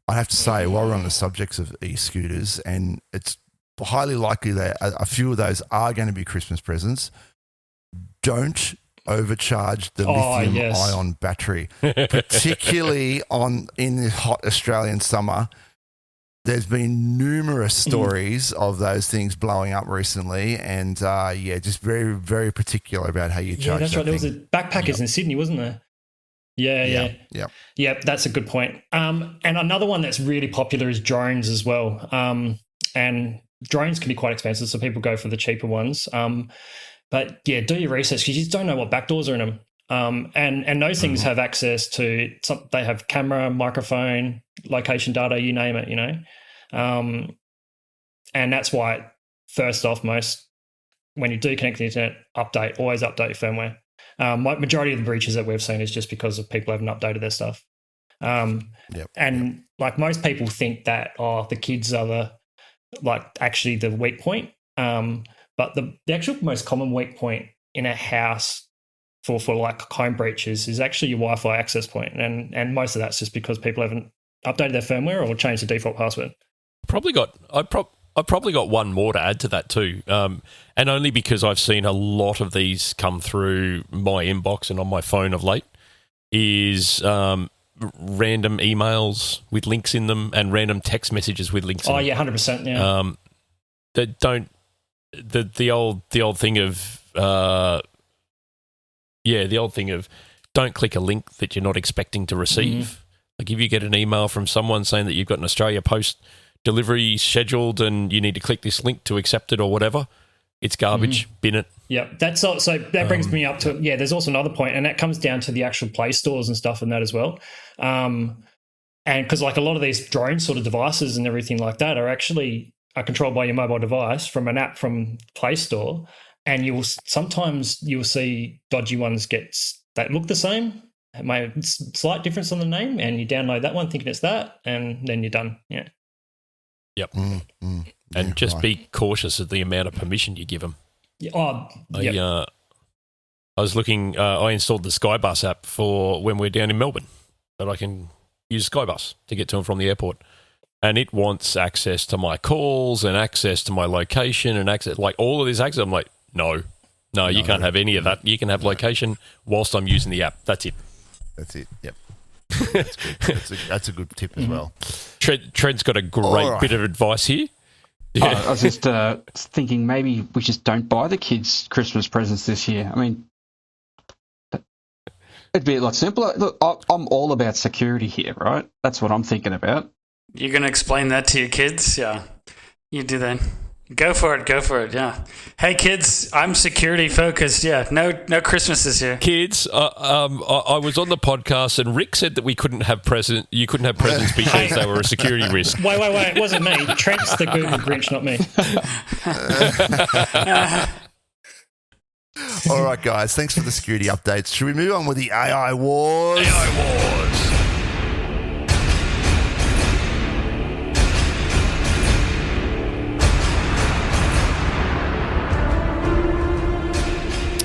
I have to say, while we're on the subjects of e-scooters, and it's highly likely that a few of those are going to be Christmas presents, don't overcharge the lithium-ion battery, particularly in the hot Australian summer. There's been numerous stories of those things blowing up recently, and just very, very particular about how you charge. Yeah, that's right. There was a backpackers in Sydney, wasn't there? Yeah. That's a good point. And another one that's really popular is drones as well. And drones can be quite expensive, so people go for the cheaper ones. But yeah, do your research because you just don't know what backdoors are in them. And those things have access to they have camera, microphone, location data, you name it, you know. And that's why first off, when you do connect to the internet, always update your firmware. Majority of the breaches that we've seen is just because of people haven't updated their stuff. And like most people think that the kids are actually the weak point. But the actual most common weak point in a house for like home breaches is actually your Wi-Fi access point, and most of that's just because people haven't updated their firmware or changed the default password. I probably got one more to add to that too, and only because I've seen a lot of these come through my inbox and on my phone of late, is random emails with links in them and random text messages with links in them. Oh, yeah, 100%, yeah. That don't... The old thing of... the old thing of don't click a link that you're not expecting to receive. Mm-hmm. Like if you get an email from someone saying that you've got an Australia Post delivery scheduled and you need to click this link to accept it or whatever, it's garbage. Bin it. Yeah, that's all, so that brings me up to there's also another point, and that comes down to the actual Play stores and stuff and that as well. And because like a lot of these drone sort of devices and everything like that are controlled by your mobile device from an app from Play Store, and sometimes you'll see dodgy ones that look the same. Slight difference on the name, and you download that one thinking it's that, and then you're done. Yeah. Yep. And just be cautious of the amount of permission you give them. I was looking, I installed the Skybus app for when we're down in Melbourne, that I can use Skybus to get to and from the airport. And it wants access to my calls and access to my location and access, like all of this access. I'm like, no, you can't have any of that. You can have location whilst I'm using the app. That's it. Yep. That's good. That's a good tip as well. Trent's got a great bit of advice here. Yeah. I was just thinking maybe we just don't buy the kids Christmas presents this year. I mean, it'd be a lot simpler. Look, I'm all about security here, right? That's what I'm thinking about. You're going to explain that to your kids? Yeah, you do that. Go for it, yeah. Hey, kids, I'm security focused, yeah. No Christmas this year. Kids, I was on the podcast and Rick said that you couldn't have presents because they were a security risk. Wait, it wasn't me. Trent's the Google Grinch, not me. All right, guys, thanks for the security updates. Should we move on with the AI Wars?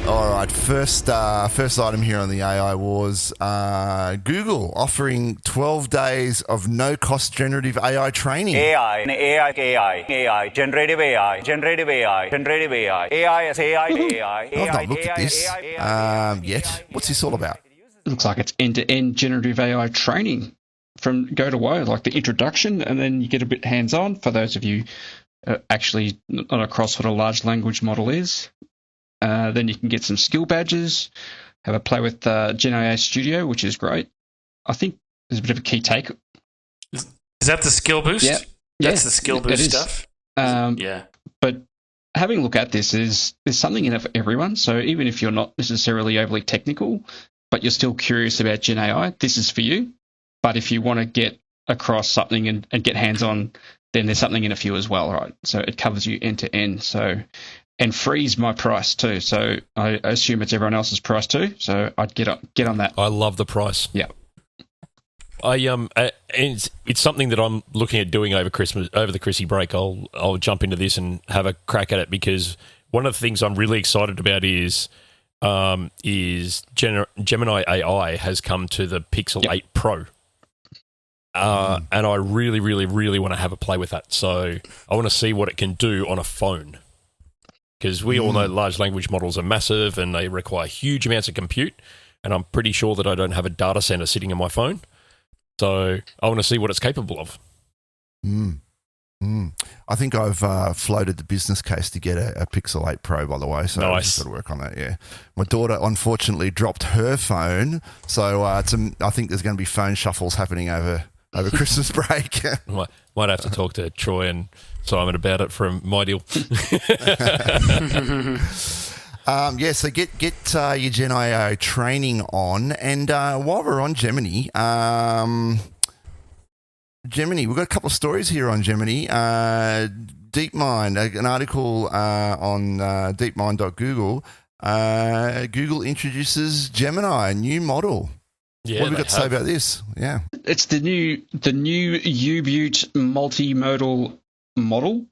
All right, first item here on the AI Wars, Google offering 12 days of no-cost generative AI training. AI, generative AI. AI is AI. I've not looked at this yet. What's this all about? It looks like it's end-to-end generative AI training from go to woe, like the introduction, and then you get a bit hands-on for those of you actually not across what a large language model is. Then you can get some skill badges, have a play with GenAI Studio, which is great. I think there's a bit of a key take. Is that the skill boost? Yeah. That's the skill boost stuff? Yeah. But having a look at this, there's something in it for everyone. So even if you're not necessarily overly technical, but you're still curious about GenAI, this is for you. But if you want to get across something and get hands-on, then there's something in it for you as well, right? So it covers you end to end. And free's my price too, so I assume it's everyone else's price too. So I'd get on that. I love the price. Yeah, it's something that I'm looking at doing over Christmas, over the Chrissy break. I'll jump into this and have a crack at it because one of the things I'm really excited about is Gemini AI has come to the Pixel 8 Pro. And I really, really, really want to have a play with that. So I want to see what it can do on a phone. Because we all know large language models are massive and they require huge amounts of compute, and I'm pretty sure that I don't have a data center sitting on my phone. So I want to see what it's capable of. I think I've floated the business case to get a Pixel 8 Pro, by the way, so I've just got to work on that, yeah. My daughter, unfortunately, dropped her phone, so I think there's going to be phone shuffles happening over Christmas break. Might have to talk to Troy and Simon about it from my deal. So get your Gen AI training on. And while we're on Gemini, we've got a couple of stories here on Gemini. DeepMind, an article on deepmind.google. Google introduces Gemini, a new model. Yeah, what have we got to say about this? Yeah. It's the new U-Butte multimodal model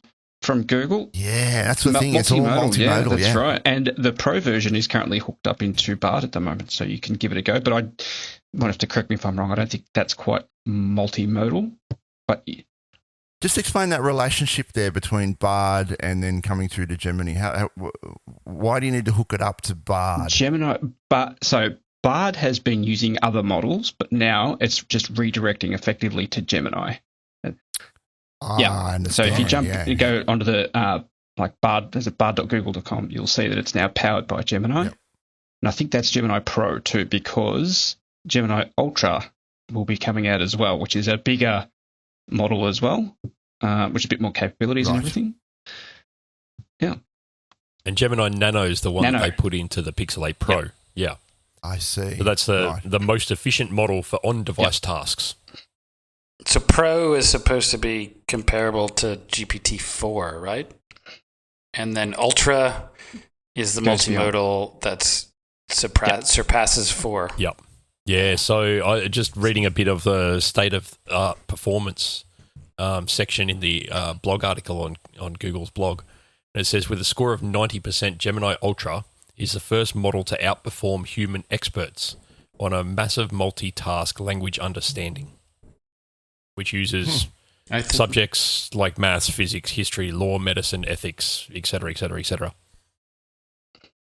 from Google. Yeah, that's the thing. It's all multimodal. Yeah, that's right. And the Pro version is currently hooked up into Bard at the moment, so you can give it a go. But I might have to correct me if I'm wrong. I don't think that's quite multimodal. But just explain that relationship there between Bard and then coming through to Gemini. Why do you need to hook it up to Bard? Bard has been using other models, but now it's just redirecting effectively to Gemini. I understand. So if you go onto the Bard, there's a bard.google.com, you'll see that it's now powered by Gemini. Yep. And I think that's Gemini Pro too, because Gemini Ultra will be coming out as well, which is a bigger model as well, which is a bit more capabilities and everything. Yeah. And Gemini Nano is the one that they put into the Pixel 8 Pro. Yep. Yeah. I see. So that's the most efficient model for on-device tasks. So Pro is supposed to be comparable to GPT-4, right? And then Ultra is the multimodal that surpasses 4. Yep. Yeah, so I just reading a bit of the state of performance section in the blog article on Google's blog. And it says, with a score of 90%, Gemini Ultra is the first model to outperform human experts on a massive multitask language understanding, which uses subjects like maths, physics, history, law, medicine, ethics, etc., etc., etc.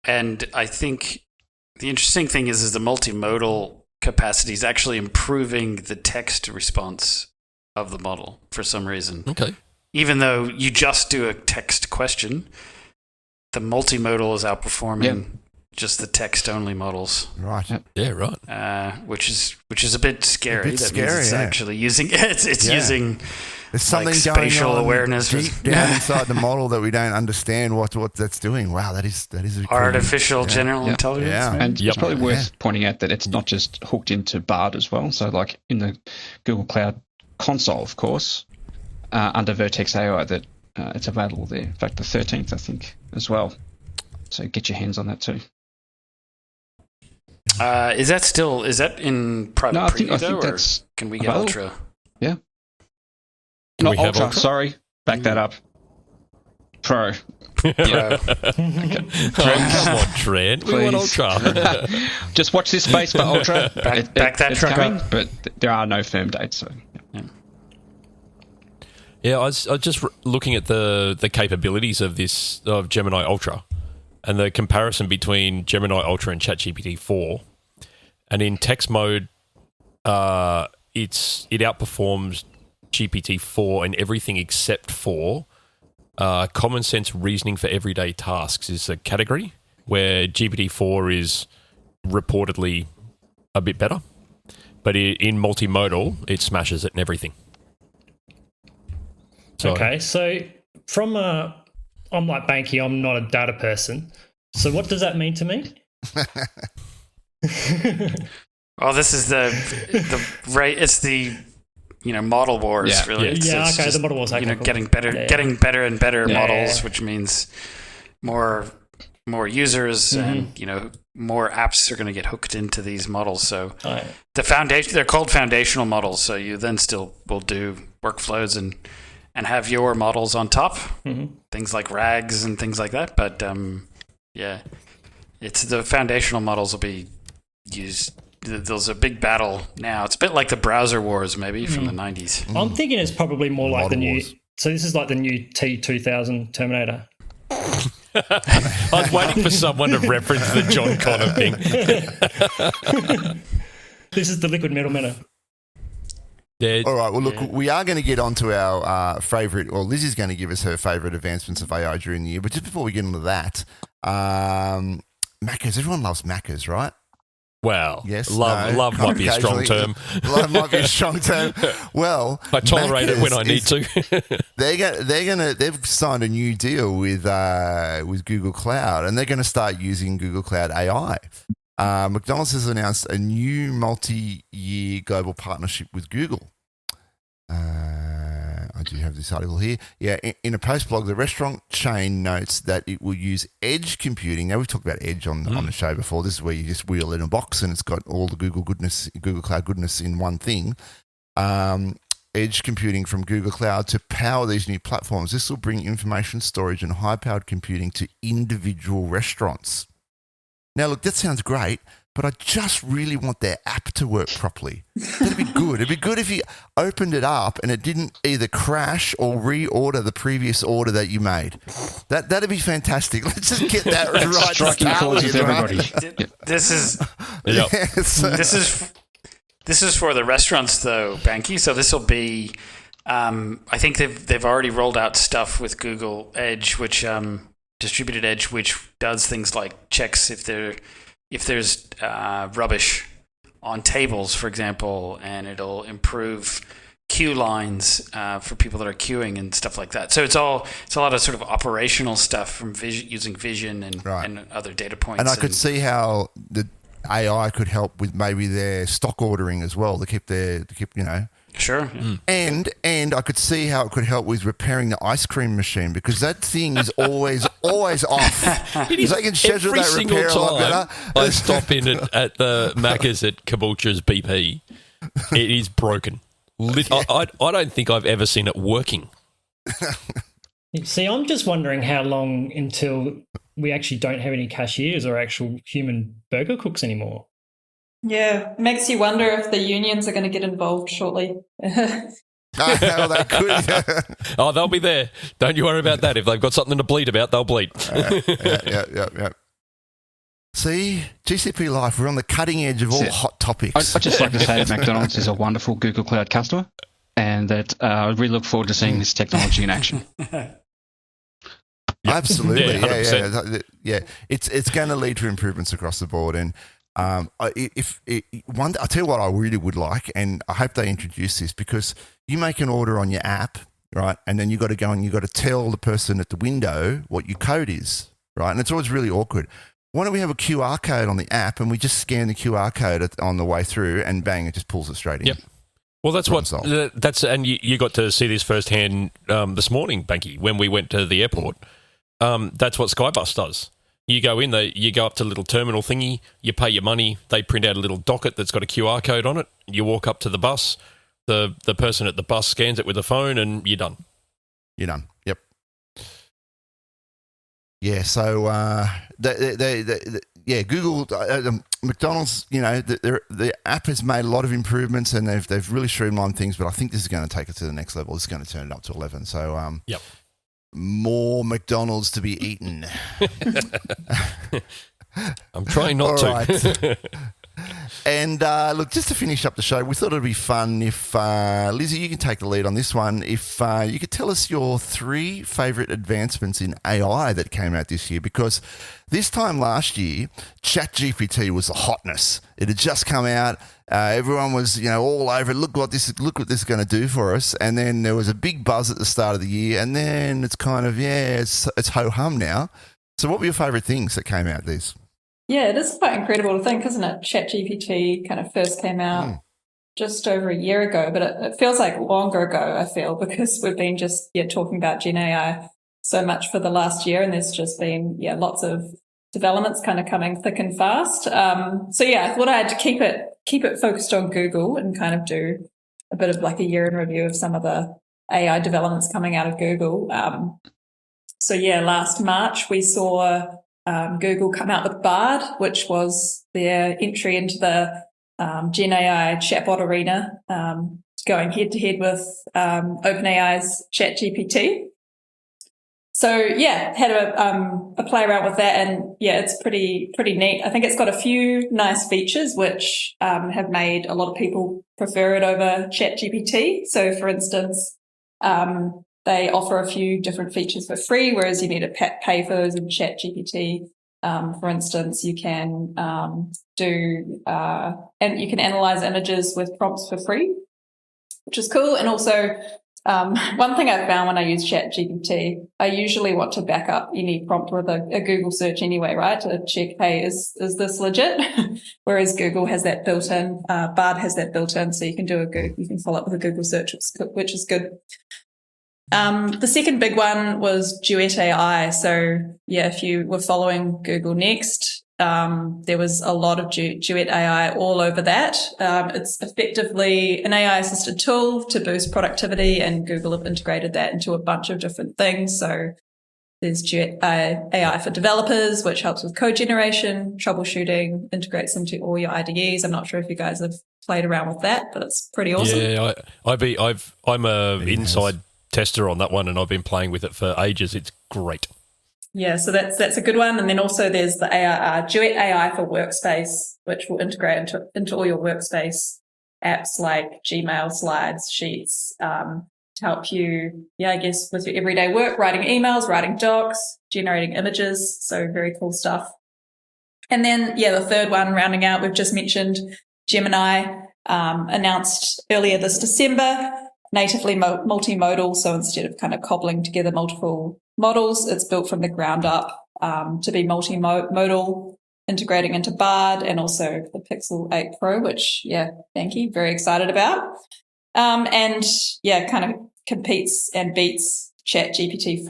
And I think the interesting thing is the multimodal capacity is actually improving the text response of the model for some reason. Okay. Even though you just do a text question, the multimodal is outperforming just the text-only models. Right. Yeah, right. Which is a bit scary. Means it's actually using it's using there's something spatial going on awareness deep down inside the model that we don't understand what that's doing. Wow, that is artificial general intelligence. Yeah. And it's probably worth pointing out that it's not just hooked into Bard as well. So like in the Google Cloud console, of course, under Vertex AI, that it's available there. In fact, the 13th, I think, as well. So get your hands on that too. Is that in private preview, I think that's can we get available. Ultra? Yeah. Not Ultra, sorry. Back that up. Pro. Pro. Come on, Trent. We want Ultra. Just watch this space for Ultra. Back that truck coming, up. but there are no firm dates. So. Yeah, I was just looking at the capabilities of Gemini Ultra and the comparison between Gemini Ultra and ChatGPT 4. And in text mode, it outperforms GPT-4 in everything except for common sense reasoning for everyday tasks is a category where GPT-4 is reportedly a bit better. But in multimodal, it smashes it in everything. Okay, so from I'm like Banky, I'm not a data person. So what does that mean to me? Well, this is the right. It's the model wars really. It's okay. just, the model wars. Getting better and better models, which means more users and more apps are going to get hooked into these models. So the foundation, they're called foundational models. So you then still will do workflows and have your models on top, things like RAGs and things like that. But it's the foundational models will be used. There's a big battle now. It's a bit like the browser wars maybe from the 90s. I'm thinking it's probably more like the new... So this is like the new T2000 Terminator. I was waiting for someone to reference the John Connor thing. This is the liquid metal meta. All right. Well, look, we are going to get onto our favourite, or Lizzie's going to give us her favourite advancements of AI during the year. But just before we get into that, Maccas. Everyone loves Maccas, right? Well, yes, love might be a strong term. Love might be a strong term. Well, I tolerate it when I need to. They've signed a new deal with Google Cloud, and they're going to start using Google Cloud AI. Macdonalds has announced a new multi-year global partnership with Google. I do have this article here. Yeah, in a post blog, the restaurant chain notes that it will use edge computing. Now, we've talked about edge on the show before. This is where you just wheel in a box and it's got all the Google Cloud goodness in one thing. Edge computing from Google Cloud to power these new platforms. This will bring information storage and high-powered computing to individual restaurants. Now, look, that sounds great, but I just really want their app to work properly. That'd be good. It'd be good if you opened it up and it didn't either crash or reorder the previous order that you made. That'd be fantastic. Let's just get that right. Striking chords with everybody. This is Yep. this is for the restaurants though, Banky. So this will be. I think they've already rolled out stuff with Google Edge, which distributed Edge, which does things like checks if there's rubbish on tables, for example, and it'll improve queue lines for people that are queuing and stuff like that. So it's a lot of sort of operational stuff from using vision and other data points. And I could see how the AI could help with maybe their stock ordering as well to keep Sure. And I could see how it could help with repairing the ice cream machine because that thing is always off. It is they can schedule every that single repair a lot time better. I stop in at the Macca's at Caboolture's BP. It is broken. I don't think I've ever seen it working. See, I'm just wondering how long until we actually don't have any cashiers or actual human burger cooks anymore. Yeah, makes you wonder if the unions are going to get involved shortly. Oh, they could. Oh, they'll be there. Don't you worry about that. If they've got something to bleat about, they'll bleat. Yeah. See, GCP Life, we're on the cutting edge of all hot topics. I'd just like to say that McDonald's is a wonderful Google Cloud customer and that I really look forward to seeing this technology in action. Absolutely, Yeah, yeah. It's going to lead to improvements across the board, and I'll tell you what I really would like, and I hope they introduce this because you make an order on your app, right, and then you got to go and you got to tell the person at the window what your code is, right, and it's always really awkward. Why don't we have a QR code on the app and we just scan the QR code on the way through, and bang, it just pulls it straight in. Yep. Well, that's and you got to see this firsthand this morning, Banky, when we went to the airport. That's what Skybus does. You go in, you go up to the little terminal thingy, you pay your money, they print out a little docket that's got a QR code on it, you walk up to the bus, the person at the bus scans it with a phone, and you're done. You're done. Yep. Yeah, so Google, McDonald's, the app has made a lot of improvements and they've really streamlined things, but I think this is going to take it to the next level. This is going to turn it up to 11. So, yep. More McDonald's to be eaten. I'm trying not to. Right. And look, just to finish up the show, we thought it would be fun if, Lizzie, you can take the lead on this one. If you could tell us your 3 favourite advancements in AI that came out this year, because this time last year, ChatGPT was the hotness. It had just come out. Everyone was, all over it. Look what this is going to do for us. And then there was a big buzz at the start of the year, and then it's kind of it's ho hum now. So, what were your favourite things that came out, Liz? Yeah, it is quite incredible to think, isn't it? ChatGPT kind of first came out just over a year ago, but it feels like longer ago, I feel, because we've been just talking about Gen AI so much for the last year, and there's just been lots of developments kind of coming thick and fast. So I thought I had to keep it focused on Google and kind of do a bit of like a year in review of some of the AI developments coming out of Google. Last March we saw Google come out with Bard, which was their entry into the Gen AI chatbot arena, going head to head with OpenAI's ChatGPT. So had a play around with that, and it's pretty neat. I think it's got a few nice features which have made a lot of people prefer it over ChatGPT. So, for instance, they offer a few different features for free, whereas you need to pay for those in ChatGPT. For instance, you can and you can analyze images with prompts for free, which is cool. And also, one thing I found when I use ChatGPT, I usually want to back up any prompt with a Google search anyway, right? To check, hey, is this legit? Whereas Google has that built in, Bard has that built in, so you can you can follow up with a Google search, which is good. The second big one was Duet AI. So yeah, if you were following Google Next, there was a lot of Duet AI all over that. It's effectively an AI assisted tool to boost productivity, and Google have integrated that into a bunch of different things. So there's Duet AI for developers, which helps with code generation, troubleshooting, integrates into all your IDEs. I'm not sure if you guys have played around with that, but it's pretty awesome. Yeah, I'm a inside tester on that one, and I've been playing with it for ages. It's great. Yeah, so that's a good one. And then also there's the Duet AI for Workspace, which will integrate into all your workspace apps like Gmail, Slides, Sheets, to help you, I guess, with your everyday work, writing emails, writing docs, generating images. So very cool stuff. And then, the third one, rounding out, we've just mentioned Gemini, announced earlier this December, natively multimodal. So instead of kind of cobbling together multiple models, it's built from the ground up to be multimodal, integrating into Bard and also the Pixel 8 Pro, which, thank you, very excited about. And kind of competes and beats ChatGPT-4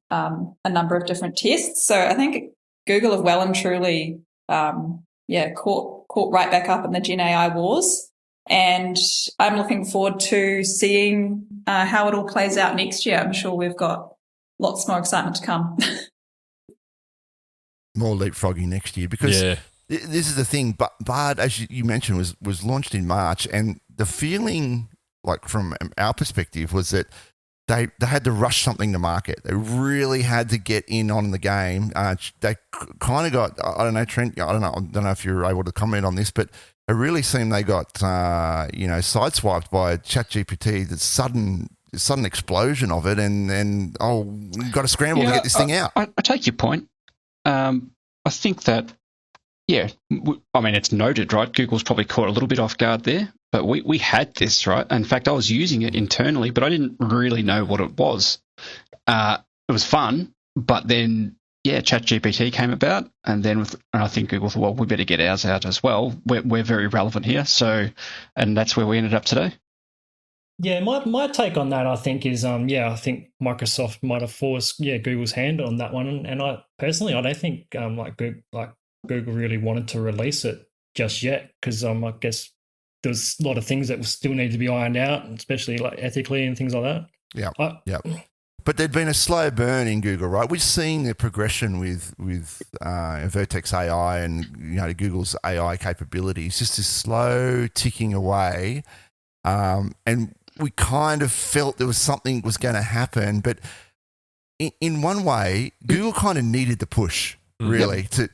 on a number of different tests. So I think Google have well and truly, caught right back up in the Gen AI wars. And I'm looking forward to seeing how it all plays out next year. I'm sure we've got lots more excitement to come. More leapfrogging next year, because this is the thing. But Bard, as you mentioned, was launched in March, and the feeling, like from our perspective, was that they had to rush something to market. They really had to get in on the game. They kind of got, I don't know, Trent, I don't know if you're able to comment on this, but it really seemed they got sideswiped by ChatGPT. The sudden explosion of it, and we've got to scramble to get this thing out. I take your point. I think that, it's noted, right? Google's probably caught a little bit off guard there, but we had this, right? In fact, I was using it internally, but I didn't really know what it was. It was fun, but then, ChatGPT came about, and I think Google thought, well, we better get ours out as well. We're very relevant here, and that's where we ended up today. Yeah, my take on that, I think, is I think Microsoft might have forced Google's hand on that one, and I personally, I don't think Google really wanted to release it just yet, because I guess there's a lot of things that still need to be ironed out, especially like ethically and things like that. Yeah. But there'd been a slow burn in Google, right? We've seen the progression with Vertex AI and Google's AI capabilities, just this slow ticking away, and we kind of felt there was something was going to happen. But in one way, Google kind of needed the push, really, to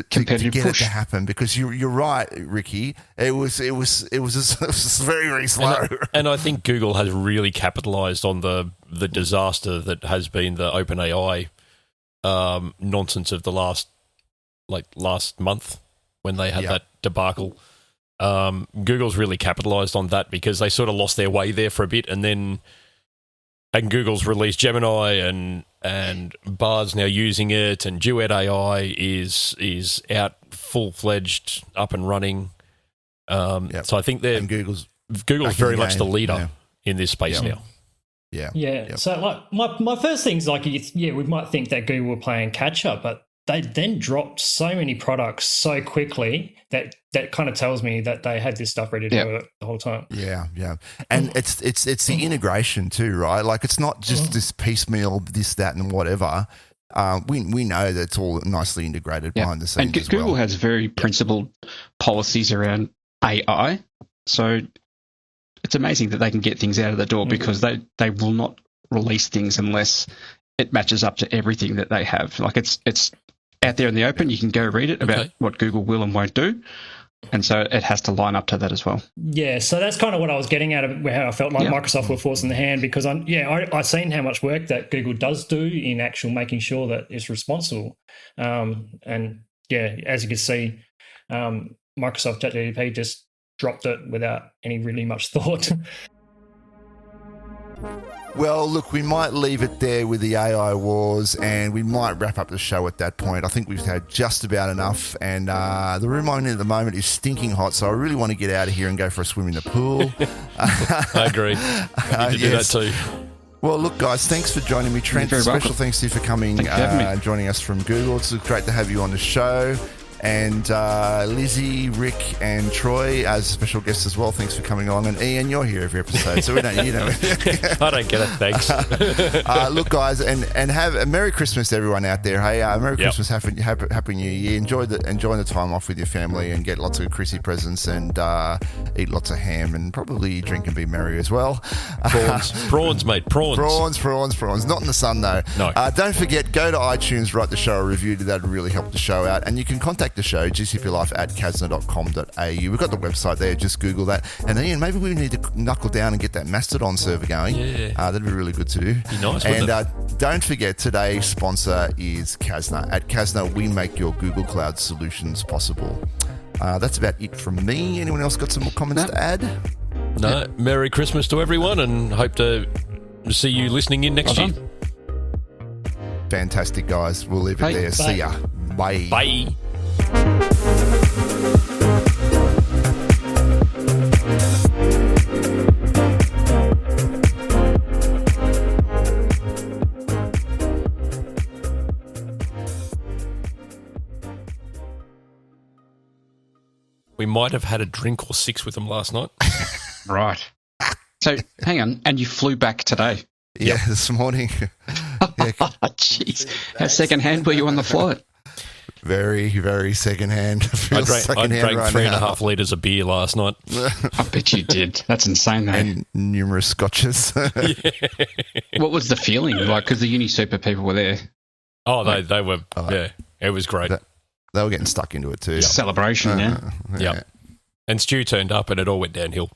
get it to happen, because you're right, Ricky. It was very, very slow. And I think Google has really capitalized on the disaster that has been the OpenAI nonsense of the last month when they had that debacle. Google's really capitalized on that, because they sort of lost their way there for a bit, and Google's released Gemini, and Bard's now using it, and Duet AI is out full-fledged, up and running. So I think Google's very much the leader in this space now. Yeah. So my first thing's we might think that Google were playing catch up, but they then dropped so many products so quickly that kind of tells me that they had this stuff ready to go the whole time. Yeah. And it's the integration too, right? Like, it's not just this piecemeal, this, that, and whatever. We know that it's all nicely integrated behind the scenes. And Google has very principled policies around AI, so it's amazing that they can get things out of the door, because they will not release things unless it matches up to everything that they have. Like, it's out there in the open. You can go read it about what Google will and won't do. And so it has to line up to that as well. Yeah, so that's kind of what I was getting at, how I felt like Microsoft were forcing the hand, because I've seen how much work that Google does do in actual making sure that it's responsible. And as you can see, Microsoft ChatGPT just dropped it without any really much thought. Well, look, we might leave it there with the AI wars, and we might wrap up the show at that point. I think we've had just about enough, and the room I'm in at the moment is stinking hot, so I really want to get out of here and go for a swim in the pool. I agree. I need to do that too. Well, look, guys, thanks for joining me, Trent. You're very Special welcome. thanks to you for coming Thank you for having me. and joining us from Google. It's great to have you on the show. And Lizzie, Rick, and Troy as special guests as well. Thanks for coming along. And Ian, you're here every episode, so we don't, you know. I don't get it, thanks. Look, guys, and have a Merry Christmas to everyone out there. Hey, Merry Christmas, Happy New Year. Enjoying the time off with your family and get lots of Chrissy presents and eat lots of ham and probably drink and be merry as well. Prawns, mate, prawns. Prawns. Not in the sun, though. No. Don't forget, go to iTunes, write the show a review. That would really help the show out. And you can contact the show, gcplife@casna.com.au. We've got the website there. Just Google that. And Ian, maybe we need to knuckle down and get that Mastodon server going. Yeah. That'd be really good to do. Be nice, and wouldn't don't forget, today's sponsor is Casna. At Casna, we make your Google Cloud solutions possible. That's about it from me. Anyone else got some more comments to add? No. Merry Christmas to everyone, and hope to see you listening in next year. Fantastic, guys. We'll leave it there. See ya. Bye. Bye. We might have had a drink or six with them last night. Right. So, hang on. And you flew back today? Yeah, this morning. Jeez. How secondhand were you on the flight? Very, very secondhand. I drank 3.5 litres of beer last night. I bet you did. That's insane, though. And numerous scotches. What was the feeling like? Because the Unisuper people were there. Oh, they were, yeah, it was great. They were getting stuck into it too. Celebration, yeah. Yep. And Stu turned up and it all went downhill.